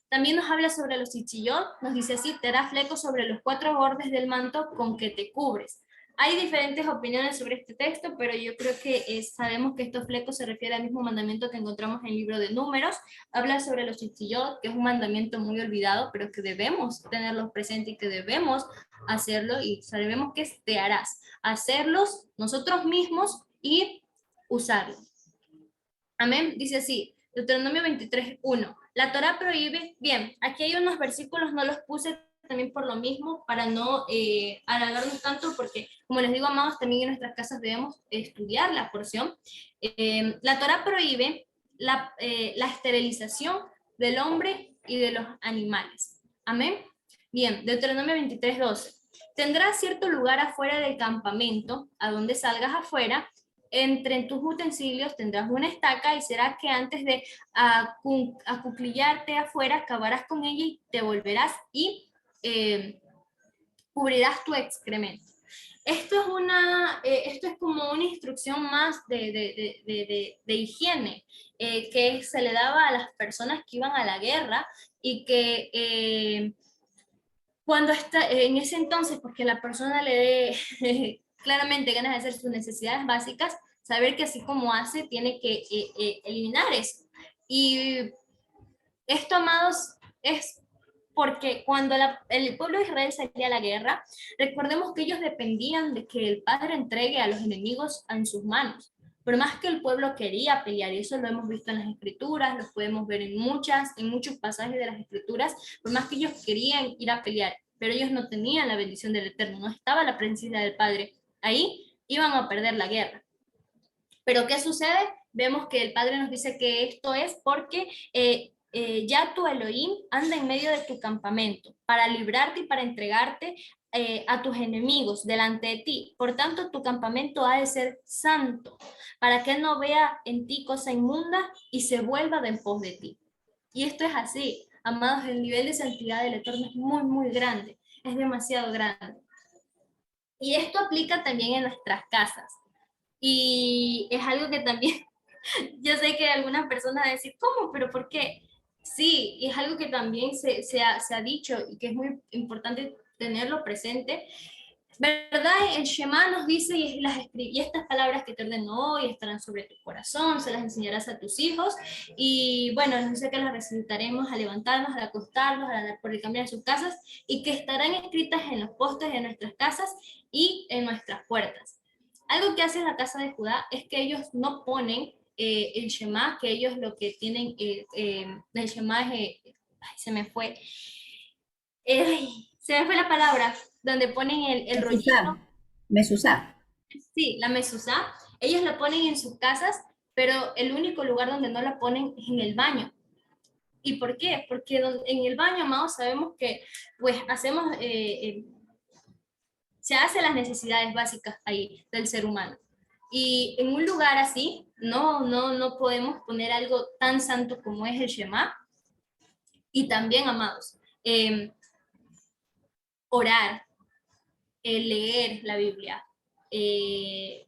También nos habla sobre los chichillot, nos dice así, te hará flecos sobre los 4 bordes del manto con que te cubres. Hay diferentes opiniones sobre este texto, pero yo creo que sabemos que estos flecos se refiere al mismo mandamiento que encontramos en el libro de Números. Habla sobre los chichillot, que es un mandamiento muy olvidado, pero que debemos tenerlos presentes y que debemos hacerlo, y sabemos que te harás hacerlos nosotros mismos y usarlos. Amén. Dice así, Deuteronomio 23:1. La Torá prohíbe, bien, aquí hay unos versículos, no los puse también por lo mismo, para no alargarnos tanto, porque como les digo, amados, también en nuestras casas debemos estudiar la porción. La Torá prohíbe la esterilización del hombre y de los animales. Amén. Bien, Deuteronomio 23:12. Tendrás cierto lugar afuera del campamento, a donde salgas afuera, entre tus utensilios tendrás una estaca y será que antes de acuclillarte afuera, acabarás con ella y te volverás y cubrirás tu excremento. Esto es como una instrucción más de higiene que se le daba a las personas que iban a la guerra y que cuando está en ese entonces, porque la persona le dé claramente ganas de hacer sus necesidades básicas, saber que así como hace, tiene que eliminar eso. Y esto, amados, es porque cuando el pueblo de Israel salía a la guerra, recordemos que ellos dependían de que el Padre entregue a los enemigos en sus manos. Pero más que el pueblo quería pelear, y eso lo hemos visto en las escrituras, lo podemos ver en muchos pasajes de las escrituras, por más que ellos querían ir a pelear, pero ellos no tenían la bendición del Eterno, no estaba la presencia del Padre ahí, iban a perder la guerra. Pero ¿qué sucede? vemos que el Padre nos dice que esto es porque ya tu Elohim anda en medio de tu campamento para librarte y para entregarte a tus enemigos delante de ti. Por tanto, tu campamento ha de ser santo, para que Él no vea en ti cosa inmunda y se vuelva de en pos de ti. Y esto es así, amados, el nivel de santidad del Eterno es muy, muy grande, es demasiado grande. Y esto aplica también en nuestras casas. Y es algo que también, yo sé que algunas personas van a decir, ¿cómo? ¿Pero por qué? Sí, y es algo que también se ha dicho y que es muy importante tenerlo presente, ¿verdad? El Shema nos dice, y estas palabras que te ordeno hoy estarán sobre tu corazón, se las enseñarás a tus hijos, y bueno, nos dice que las recitaremos al levantarnos, al acostarnos, al andar por el camino de sus casas, y que estarán escritas en los postes de nuestras casas y en nuestras puertas. Algo que hace la casa de Judá es que ellos no ponen el Shema, que ellos lo que tienen, el Shema es, ay, se me fue la palabra, donde ponen el rollito. Mesusá, Mesusá. Sí, la mezuzá, ellos la ponen en sus casas, pero el único lugar donde no la ponen es en el baño. ¿Y por qué? Porque en el baño, amados, sabemos que pues hacemos, se hacen las necesidades básicas ahí del ser humano. Y en un lugar así, no podemos poner algo tan santo como es el Shema. Y también, amados, orar, leer la Biblia. Eh,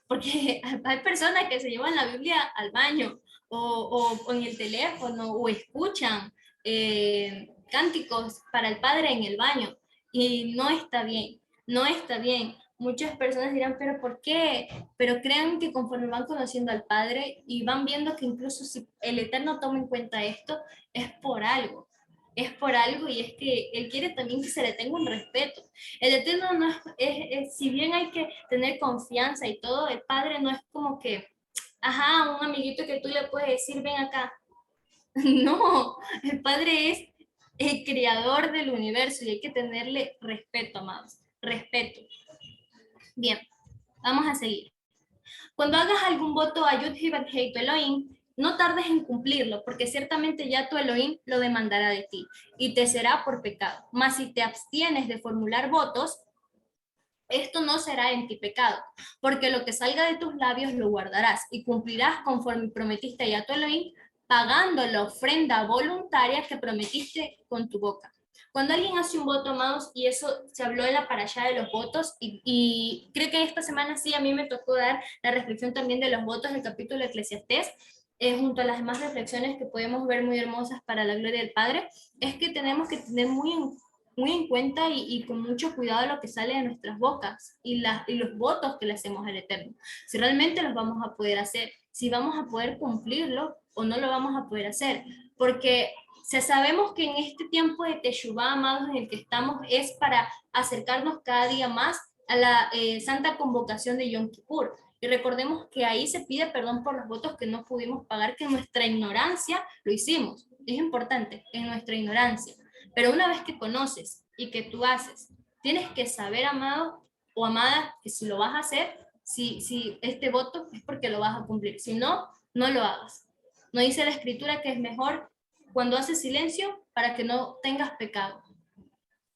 Porque hay personas que se llevan la Biblia al baño o en el teléfono o escuchan cánticos para el Padre en el baño y no está bien, no está bien. Muchas personas dirán, pero ¿por qué? Pero crean que conforme van conociendo al Padre y van viendo que incluso si el Eterno toma en cuenta esto, es por algo. Es por algo y es que Él quiere también que se le tenga un respeto. El Eterno no si bien hay que tener confianza y todo, el Padre no es como que, ajá, un amiguito que tú le puedes decir, ven acá. No, el Padre es el creador del universo y hay que tenerle respeto, amados. Respeto. Bien, vamos a seguir. Cuando hagas algún voto a Yud-Heh tu Elohim, no tardes en cumplirlo, porque ciertamente ya tu Elohim lo demandará de ti y te será por pecado. Mas si te abstienes de formular votos, esto no será en ti pecado, porque lo que salga de tus labios lo guardarás y cumplirás conforme prometiste a tu Elohim, pagando la ofrenda voluntaria que prometiste con tu boca. Cuando alguien hace un voto, amados, y eso se habló de la parashá de los votos, y creo que esta semana sí a mí me tocó dar la reflexión también de los votos del capítulo de Eclesiastés, junto a las demás reflexiones que podemos ver muy hermosas para la gloria del Padre, es que tenemos que tener muy en cuenta y con mucho cuidado lo que sale de nuestras bocas y los votos que le hacemos al Eterno. Si realmente los vamos a poder hacer, si vamos a poder cumplirlo o no lo vamos a poder hacer. Porque si sabemos que en este tiempo de Teshuvah, amados, en el que estamos, es para acercarnos cada día más a la santa convocación de Yom Kippur. Y recordemos que ahí se pide perdón por los votos que no pudimos pagar, que en nuestra ignorancia lo hicimos. Es importante, en nuestra ignorancia. Pero una vez que conoces y que tú haces, tienes que saber, amado o amada, que si lo vas a hacer, si este voto es porque lo vas a cumplir. Si no, no lo hagas. No dice la escritura que es mejor cuando haces silencio para que no tengas pecado.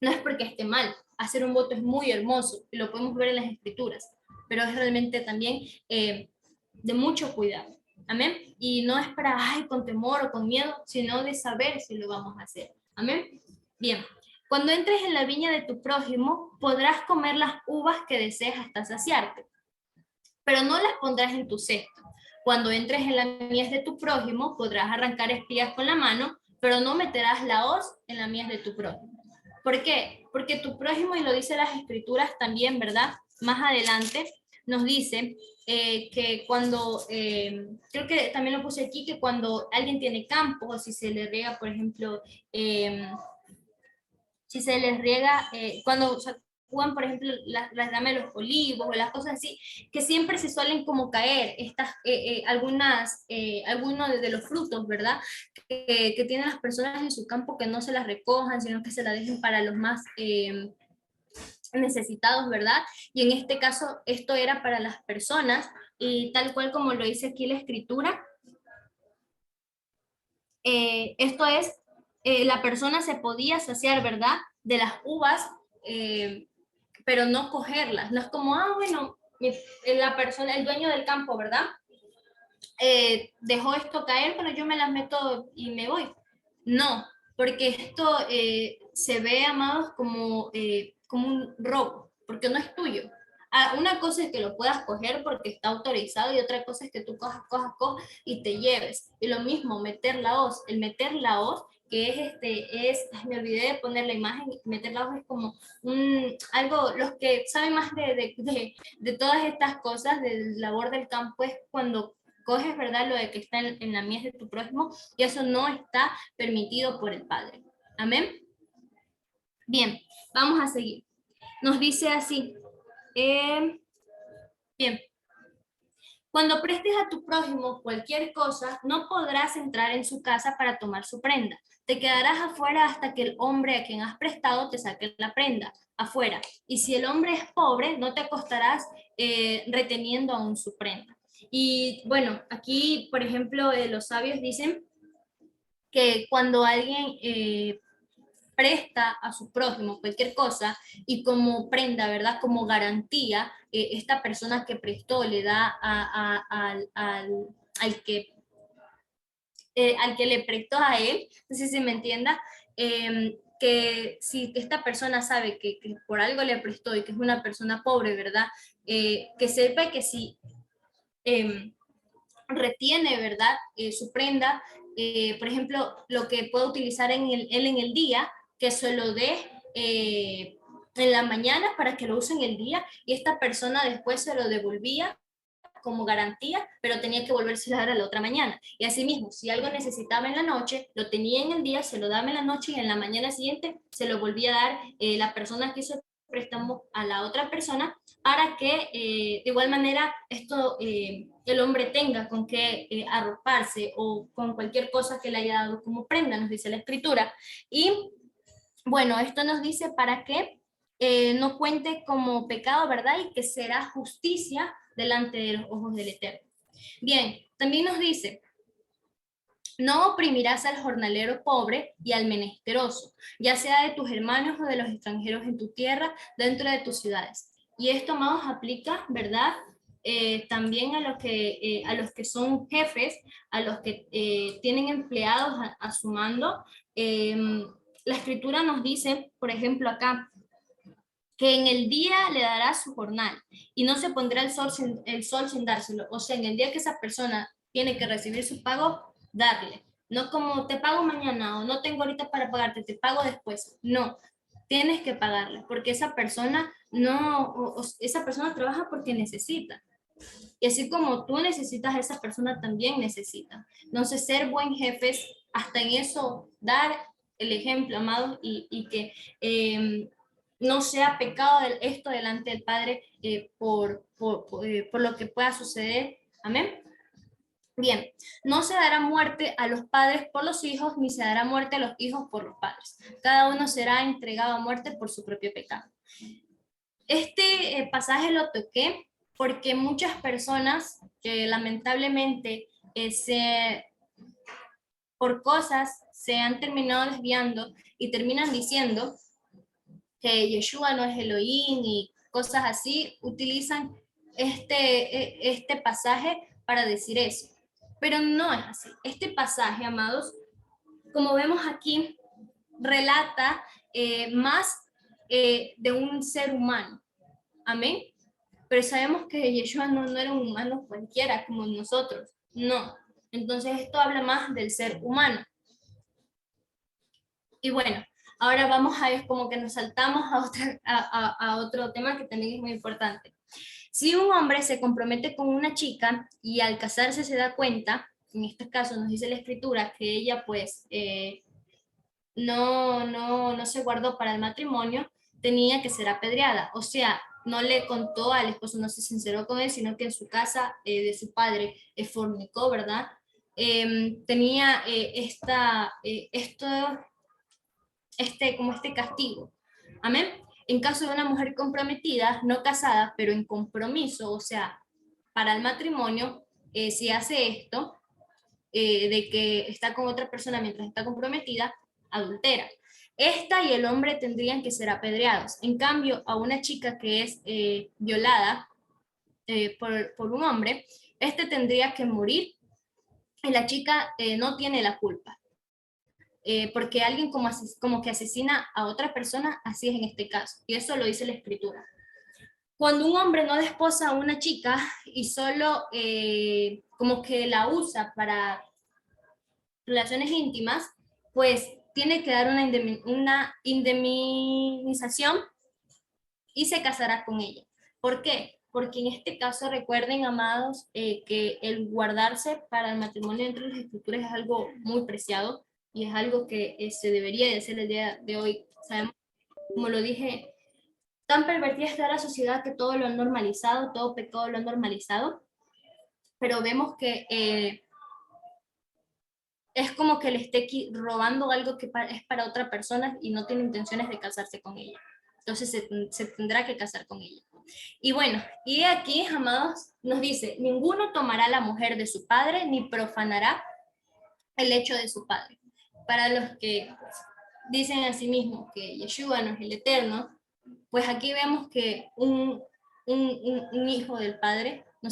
No es porque esté mal. Hacer un voto es muy hermoso y lo podemos ver en las escrituras, pero es realmente también de mucho cuidado. Amén. Y no es para, ay, con temor o con miedo, sino de saber si lo vamos a hacer. Amén. Bien. Cuando entres en la viña de tu prójimo, podrás comer las uvas que deseas hasta saciarte, pero no las pondrás en tu cesto. Cuando entres en la mies de tu prójimo, podrás arrancar espigas con la mano, pero no meterás la hoz en la mies de tu prójimo. ¿Por qué? Porque tu prójimo, y lo dice las escrituras también, ¿verdad? Más adelante nos dice que cuando, creo que también lo puse aquí, que cuando alguien tiene campo, o si se le riega, por ejemplo, si se les riega, cuando juegan, por ejemplo, las ramas de los olivos o las cosas así, que siempre se suelen como caer algunos de los frutos, ¿verdad? Que tienen las personas en su campo, que no se las recojan, sino que se las dejen para los más necesitados, ¿verdad? Y en este caso, esto era para las personas y tal cual como lo dice aquí la escritura, esto es, la persona se podía saciar, ¿verdad? De las uvas, pero no cogerlas. No es como, bueno, la persona, el dueño del campo, ¿verdad? Dejó esto caer, pero yo me las meto y me voy. No, porque esto se ve, amados, como un robo, porque no es tuyo. Una cosa es que lo puedas coger porque está autorizado y otra cosa es que tú cojas y te lleves. Y lo mismo, meter la hoz. El meter la hoz, que me olvidé de poner la imagen, meter la hoz es como algo, los que saben más de todas estas cosas, del labor del campo, es cuando coges, ¿verdad? Lo de que está en la mies de tu prójimo, y eso no está permitido por el Padre. Amén. Bien, vamos a seguir. Nos dice así, bien, cuando prestes a tu prójimo cualquier cosa, no podrás entrar en su casa para tomar su prenda. Te quedarás afuera hasta que el hombre a quien has prestado te saque la prenda, afuera. Y si el hombre es pobre, no te acostarás reteniendo aún su prenda. Y bueno, aquí, por ejemplo, los sabios dicen que cuando alguien presta a su prójimo cualquier cosa y como prenda, ¿verdad? Como garantía, esta persona que prestó le da al que le prestó a él, no sé si me entienda, que si esta persona sabe que por algo le prestó y que es una persona pobre, ¿verdad? Que sepa que si retiene, ¿verdad? Su prenda, por ejemplo, lo que puede utilizar él en el día, que se lo dé en la mañana para que lo use en el día y esta persona después se lo devolvía como garantía, pero tenía que volverse a dar a la otra mañana. Y asimismo, si algo necesitaba en la noche, lo tenía en el día, se lo daba en la noche y en la mañana siguiente se lo volvía a dar la persona que hizo el préstamo a la otra persona para que de igual manera esto el hombre tenga con qué arroparse o con cualquier cosa que le haya dado como prenda, nos dice la escritura. Y bueno, esto nos dice para que no cuente como pecado, ¿verdad? Y que será justicia delante de los ojos del Eterno. Bien, también nos dice, no oprimirás al jornalero pobre y al menesteroso, ya sea de tus hermanos o de los extranjeros en tu tierra, dentro de tus ciudades. Y esto, amados, aplica, ¿verdad? También a los que son jefes, a los que tienen empleados a su mando. La escritura nos dice, por ejemplo, acá, que en el día le dará su jornal y no se pondrá el sol sin dárselo. O sea, en el día que esa persona tiene que recibir su pago, darle. No como te pago mañana o no tengo ahorita para pagarte, te pago después. No, tienes que pagarle porque esa persona no, esa persona trabaja porque necesita. Y así como tú necesitas, esa persona también necesita. Entonces, ser buen jefe es hasta en eso dar el ejemplo, amados, y que no sea pecado esto delante del Padre por lo que pueda suceder. Amén. Bien, no se dará muerte a los padres por los hijos, ni se dará muerte a los hijos por los padres. Cada uno será entregado a muerte por su propio pecado. Este pasaje lo toqué porque muchas personas que lamentablemente por cosas se han terminado desviando y terminan diciendo que Yeshua no es Elohim y cosas así, utilizan este pasaje para decir eso. Pero no es así. Este pasaje, amados, como vemos aquí, relata más de un ser humano. Amén. Pero sabemos que Yeshua no era un humano cualquiera como nosotros. No. Entonces esto habla más del ser humano. Y bueno, ahora vamos a ver como que nos saltamos a otro tema que también es muy importante. Si un hombre se compromete con una chica y al casarse se da cuenta, en este caso nos dice la escritura, que ella pues no se guardó para el matrimonio, tenía que ser apedreada. O sea, no le contó al esposo, no se sinceró con él, sino que en su casa de su padre fornicó, ¿verdad? Tenía como este castigo. Amén. En caso de una mujer comprometida, no casada, pero en compromiso, o sea, para el matrimonio, si hace esto, de que está con otra persona mientras está comprometida, adultera. Esta y el hombre tendrían que ser apedreados. En cambio, a una chica que es violada por un hombre, este tendría que morir y la chica no tiene la culpa. Porque alguien como que asesina a otra persona, así es en este caso, y eso lo dice la escritura. Cuando un hombre no desposa a una chica y solo como que la usa para relaciones íntimas, pues tiene que dar una indemnización y se casará con ella. ¿Por qué? Porque en este caso recuerden, amados, que el guardarse para el matrimonio entre las escrituras es algo muy preciado y es algo que se debería de hacer el día de hoy. Sabemos, como lo dije, tan pervertida está la sociedad que todo lo han normalizado, todo pecado lo han normalizado, pero vemos que es como que le esté robando algo que es para otra persona y no tiene intenciones de casarse con ella. Entonces se tendrá que casar con ella. Y bueno, y aquí, amados, nos dice, ninguno tomará la mujer de su padre ni profanará el hecho de su padre. Para los que dicen a sí mismos que Yeshua no es el eterno, pues aquí vemos que un hijo del padre no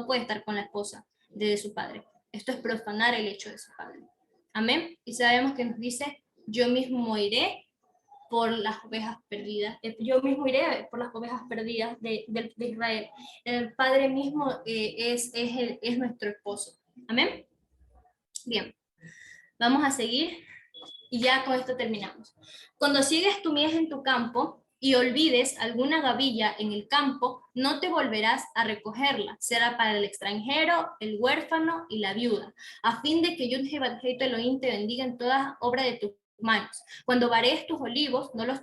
puede estar con la esposa de su padre. Esto es profanar el hecho de su padre. Amén. Y sabemos que nos dice, yo mismo iré por las ovejas perdidas. Yo mismo iré por las ovejas perdidas de Israel. El Padre mismo es nuestro esposo. Amén. Bien, vamos a seguir y ya con esto terminamos. Cuando sigues tu mies en tu campo y olvides alguna gavilla en el campo, no te volverás a recogerla. Será para el extranjero, el huérfano y la viuda, a fin de que yo, Jehová Elohim, te bendiga en toda obra de tus manos. Cuando varees tus olivos, no los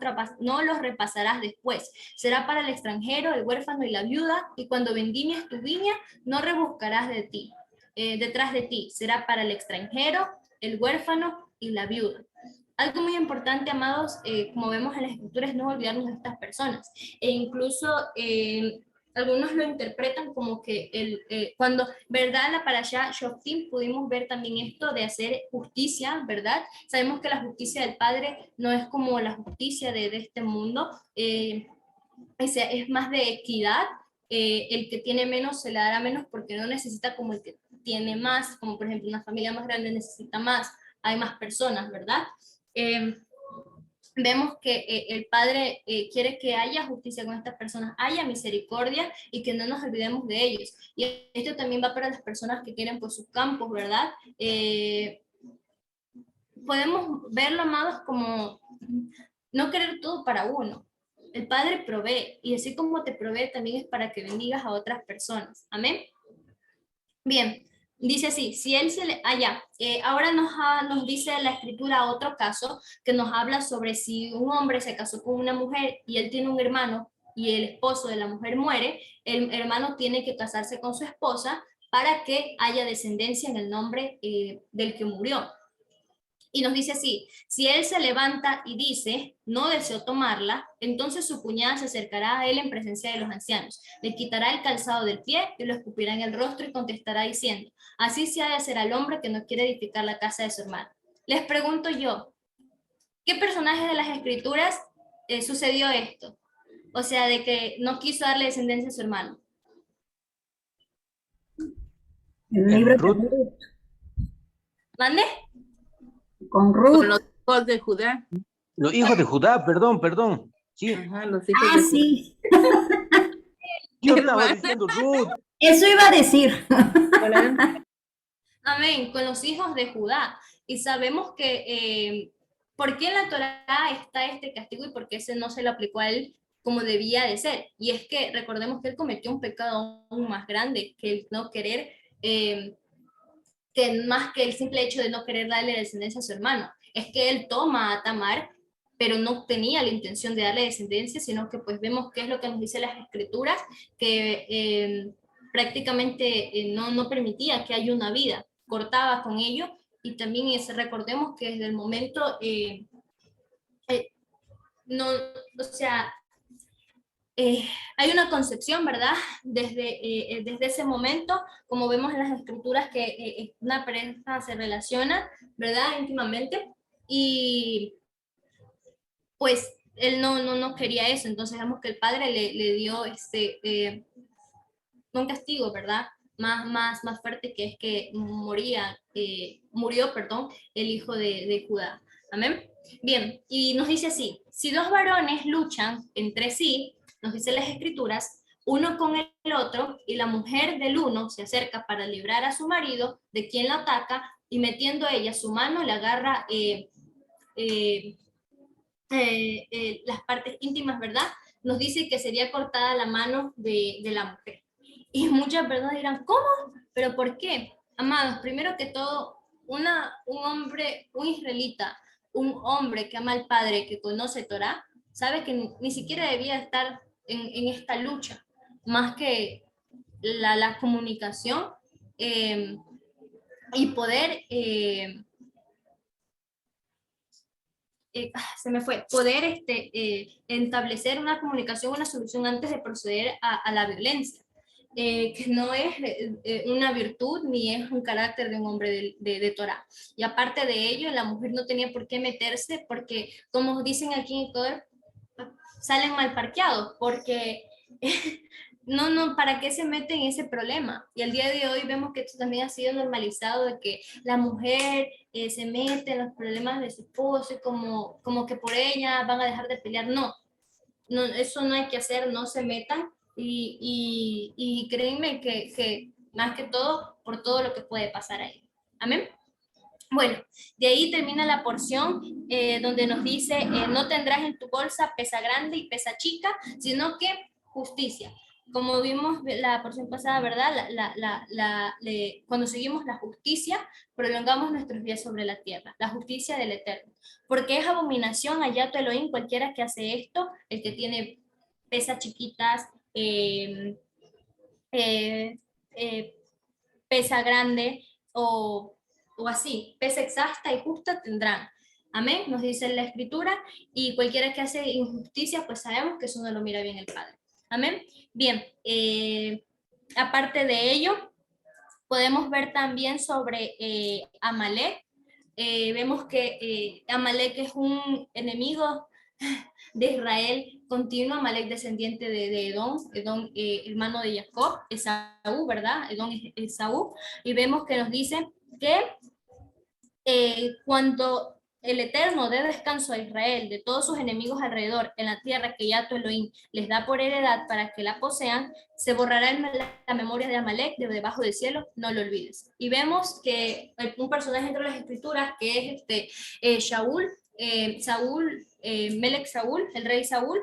repasarás después. Será para el extranjero, el huérfano y la viuda, y cuando vendimias tu viña, no rebuscarás detrás de ti. Será para el extranjero, el huérfano y la viuda. Algo muy importante, amados, como vemos en las escrituras, es no olvidarnos de estas personas. E incluso algunos lo interpretan como que cuando, ¿verdad? La parashá Shoftim pudimos ver también esto de hacer justicia, ¿verdad? Sabemos que la justicia del Padre no es como la justicia de este mundo, es más de equidad. El que tiene menos se le dará menos porque no necesita como el que tiene más, como por ejemplo una familia más grande necesita más, hay más personas, ¿verdad? Eh, Vemos que el Padre quiere que haya justicia con estas personas, haya misericordia y que no nos olvidemos de ellos. Y esto también va para las personas que quieren pues sus campos, ¿verdad? Podemos verlo, amados, como no querer todo para uno. El Padre provee y así como te provee también es para que bendigas a otras personas. Amén. Bien, dice así, si él se le... ahora nos dice la escritura otro caso que nos habla sobre si un hombre se casó con una mujer y él tiene un hermano y el esposo de la mujer muere, el hermano tiene que casarse con su esposa para que haya descendencia en el nombre del que murió. Y nos dice así, si él se levanta y dice, no deseo tomarla, entonces su cuñada se acercará a él en presencia de los ancianos, le quitará el calzado del pie y lo escupirá en el rostro y contestará diciendo, así se ha de hacer al hombre que no quiere edificar la casa de su hermano. Les pregunto yo, ¿qué personaje de las escrituras sucedió esto? O sea, de que no quiso darle descendencia a su hermano. El libro de Ruth. Ruth, ¿Mande? con Con Ruth. los hijos de Judá. Los hijos de Judá, perdón. Sí, Ajá, los hijos Ah, de Judá. sí, Mi yo estaba hermana. diciendo Ruth. eso iba a decir. Hola. Amén, con los hijos de Judá. Y sabemos que, ¿por qué en la Torá está este castigo y por qué ese no se lo aplicó a él como debía de ser? Y es que recordemos que él cometió un pecado aún más grande, que el no querer, que más que el simple hecho de no querer darle descendencia a su hermano. Es que él toma a Tamar, pero no tenía la intención de darle descendencia, sino que pues vemos qué es lo que nos dice las escrituras, que prácticamente no permitía que haya una vida, cortaba con ello, y también recordemos que desde el momento, no, o sea, hay una concepción, ¿verdad? Desde ese momento, como vemos en las escrituras, que una pareja se relaciona, ¿verdad? Íntimamente, y pues él no quería eso, entonces vemos que el padre le dio un castigo, ¿verdad? Más fuerte, que es que murió, perdón, el hijo de Judá. Amén. Bien, y nos dice así: si dos varones luchan entre sí, nos dice las escrituras, uno con el otro, y la mujer del uno se acerca para librar a su marido de quien la ataca, y metiendo ella su mano le agarra eh, las partes íntimas, ¿verdad? Nos dice que sería cortada la mano de la mujer. Y muchas personas dirán, ¿cómo? ¿Pero por qué? Amados, primero que todo, un hombre, un israelita, un hombre que ama al Padre, que conoce Torah, sabe que ni siquiera debía estar en esta lucha, más que la comunicación eh, y poder se me fue, poder establecer una comunicación, una solución antes de proceder a la violencia, que no es una virtud ni es un carácter de un hombre de Torah. Y aparte de ello, la mujer no tenía por qué meterse porque, como dicen aquí en Ecuador, salen mal parqueados, porque ¿para qué se meten en ese problema? Y al día de hoy vemos que esto también ha sido normalizado, de que la mujer se mete en los problemas de su esposo y como que por ella van a dejar de pelear. No, eso no hay que hacer, no se metan y créanme que más que todo, por todo lo que puede pasar ahí. Amén. Bueno, de ahí termina la porción donde nos dice, no tendrás en tu bolsa pesa grande y pesa chica, sino que justicia. Como vimos la porción pasada, ¿verdad? Cuando seguimos la justicia, prolongamos nuestros días sobre la tierra, la justicia del Eterno. Porque es abominación allá tu Elohim cualquiera que hace esto, el que tiene pesas chiquitas, eh, eh, pesa grande o así, pesa exacta y justa tendrán. Amén, nos dice la escritura, y cualquiera que hace injusticia, pues sabemos que eso no lo mira bien el Padre. Amén. Bien, aparte de ello, podemos ver también sobre Amalek. Vemos que Amalek es un enemigo de Israel continuo, Amalek descendiente de Edom, Edom hermano de Jacob, Esaú, ¿verdad? Edom es Esaú, y vemos que nos dice que cuando el Eterno dé descanso a Israel de todos sus enemigos alrededor en la tierra que Yahweh Elohim les da por heredad para que la posean, se borrará la memoria de Amalek de debajo del cielo, no lo olvides. Y vemos que un personaje entre las escrituras que es Shaul, Melech Saúl, el rey Saúl,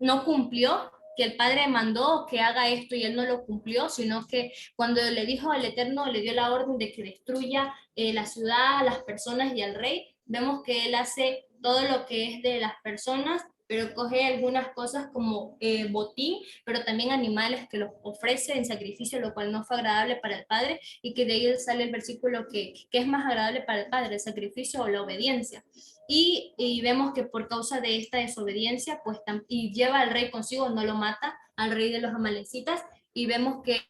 no cumplió, que el padre mandó que haga esto y él no lo cumplió, sino que cuando le dijo al Eterno, le dio la orden de que destruya la ciudad, las personas y al rey, vemos que él hace todo lo que es de las personas, pero coge algunas cosas como botín, pero también animales que los ofrece en sacrificio, lo cual no fue agradable para el Padre, y que de ahí sale el versículo que es más agradable para el Padre, el sacrificio o la obediencia. Y vemos que por causa de esta desobediencia, pues, y lleva al rey consigo, no lo mata, al rey de los amalecitas, y vemos que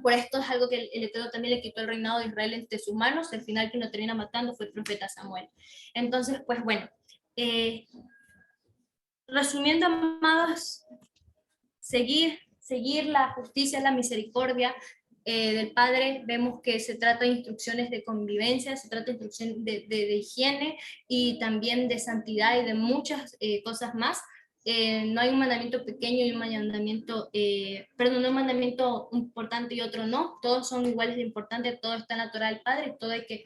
por esto es algo que el Eterno también le quitó el reinado de Israel entre sus manos. El final que lo termina matando fue el profeta Samuel. Entonces, pues bueno, resumiendo, amados, seguir la justicia, la misericordia del Padre. Vemos que se trata de instrucciones de convivencia, se trata de instrucciones de higiene y también de santidad y de muchas cosas más. No hay un mandamiento pequeño y un mandamiento, perdón, no un mandamiento importante y otro no, todos son iguales de importantes, todo está en la Torah del Padre, todo hay que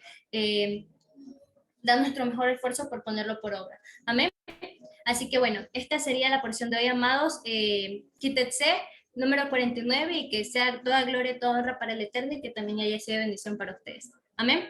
dar nuestro mejor esfuerzo por ponerlo por obra. Amén. Así que bueno, esta sería la porción de hoy, amados. Quítense número 49, y que sea toda gloria y toda honra para el Eterno, y que también haya sido bendición para ustedes. Amén.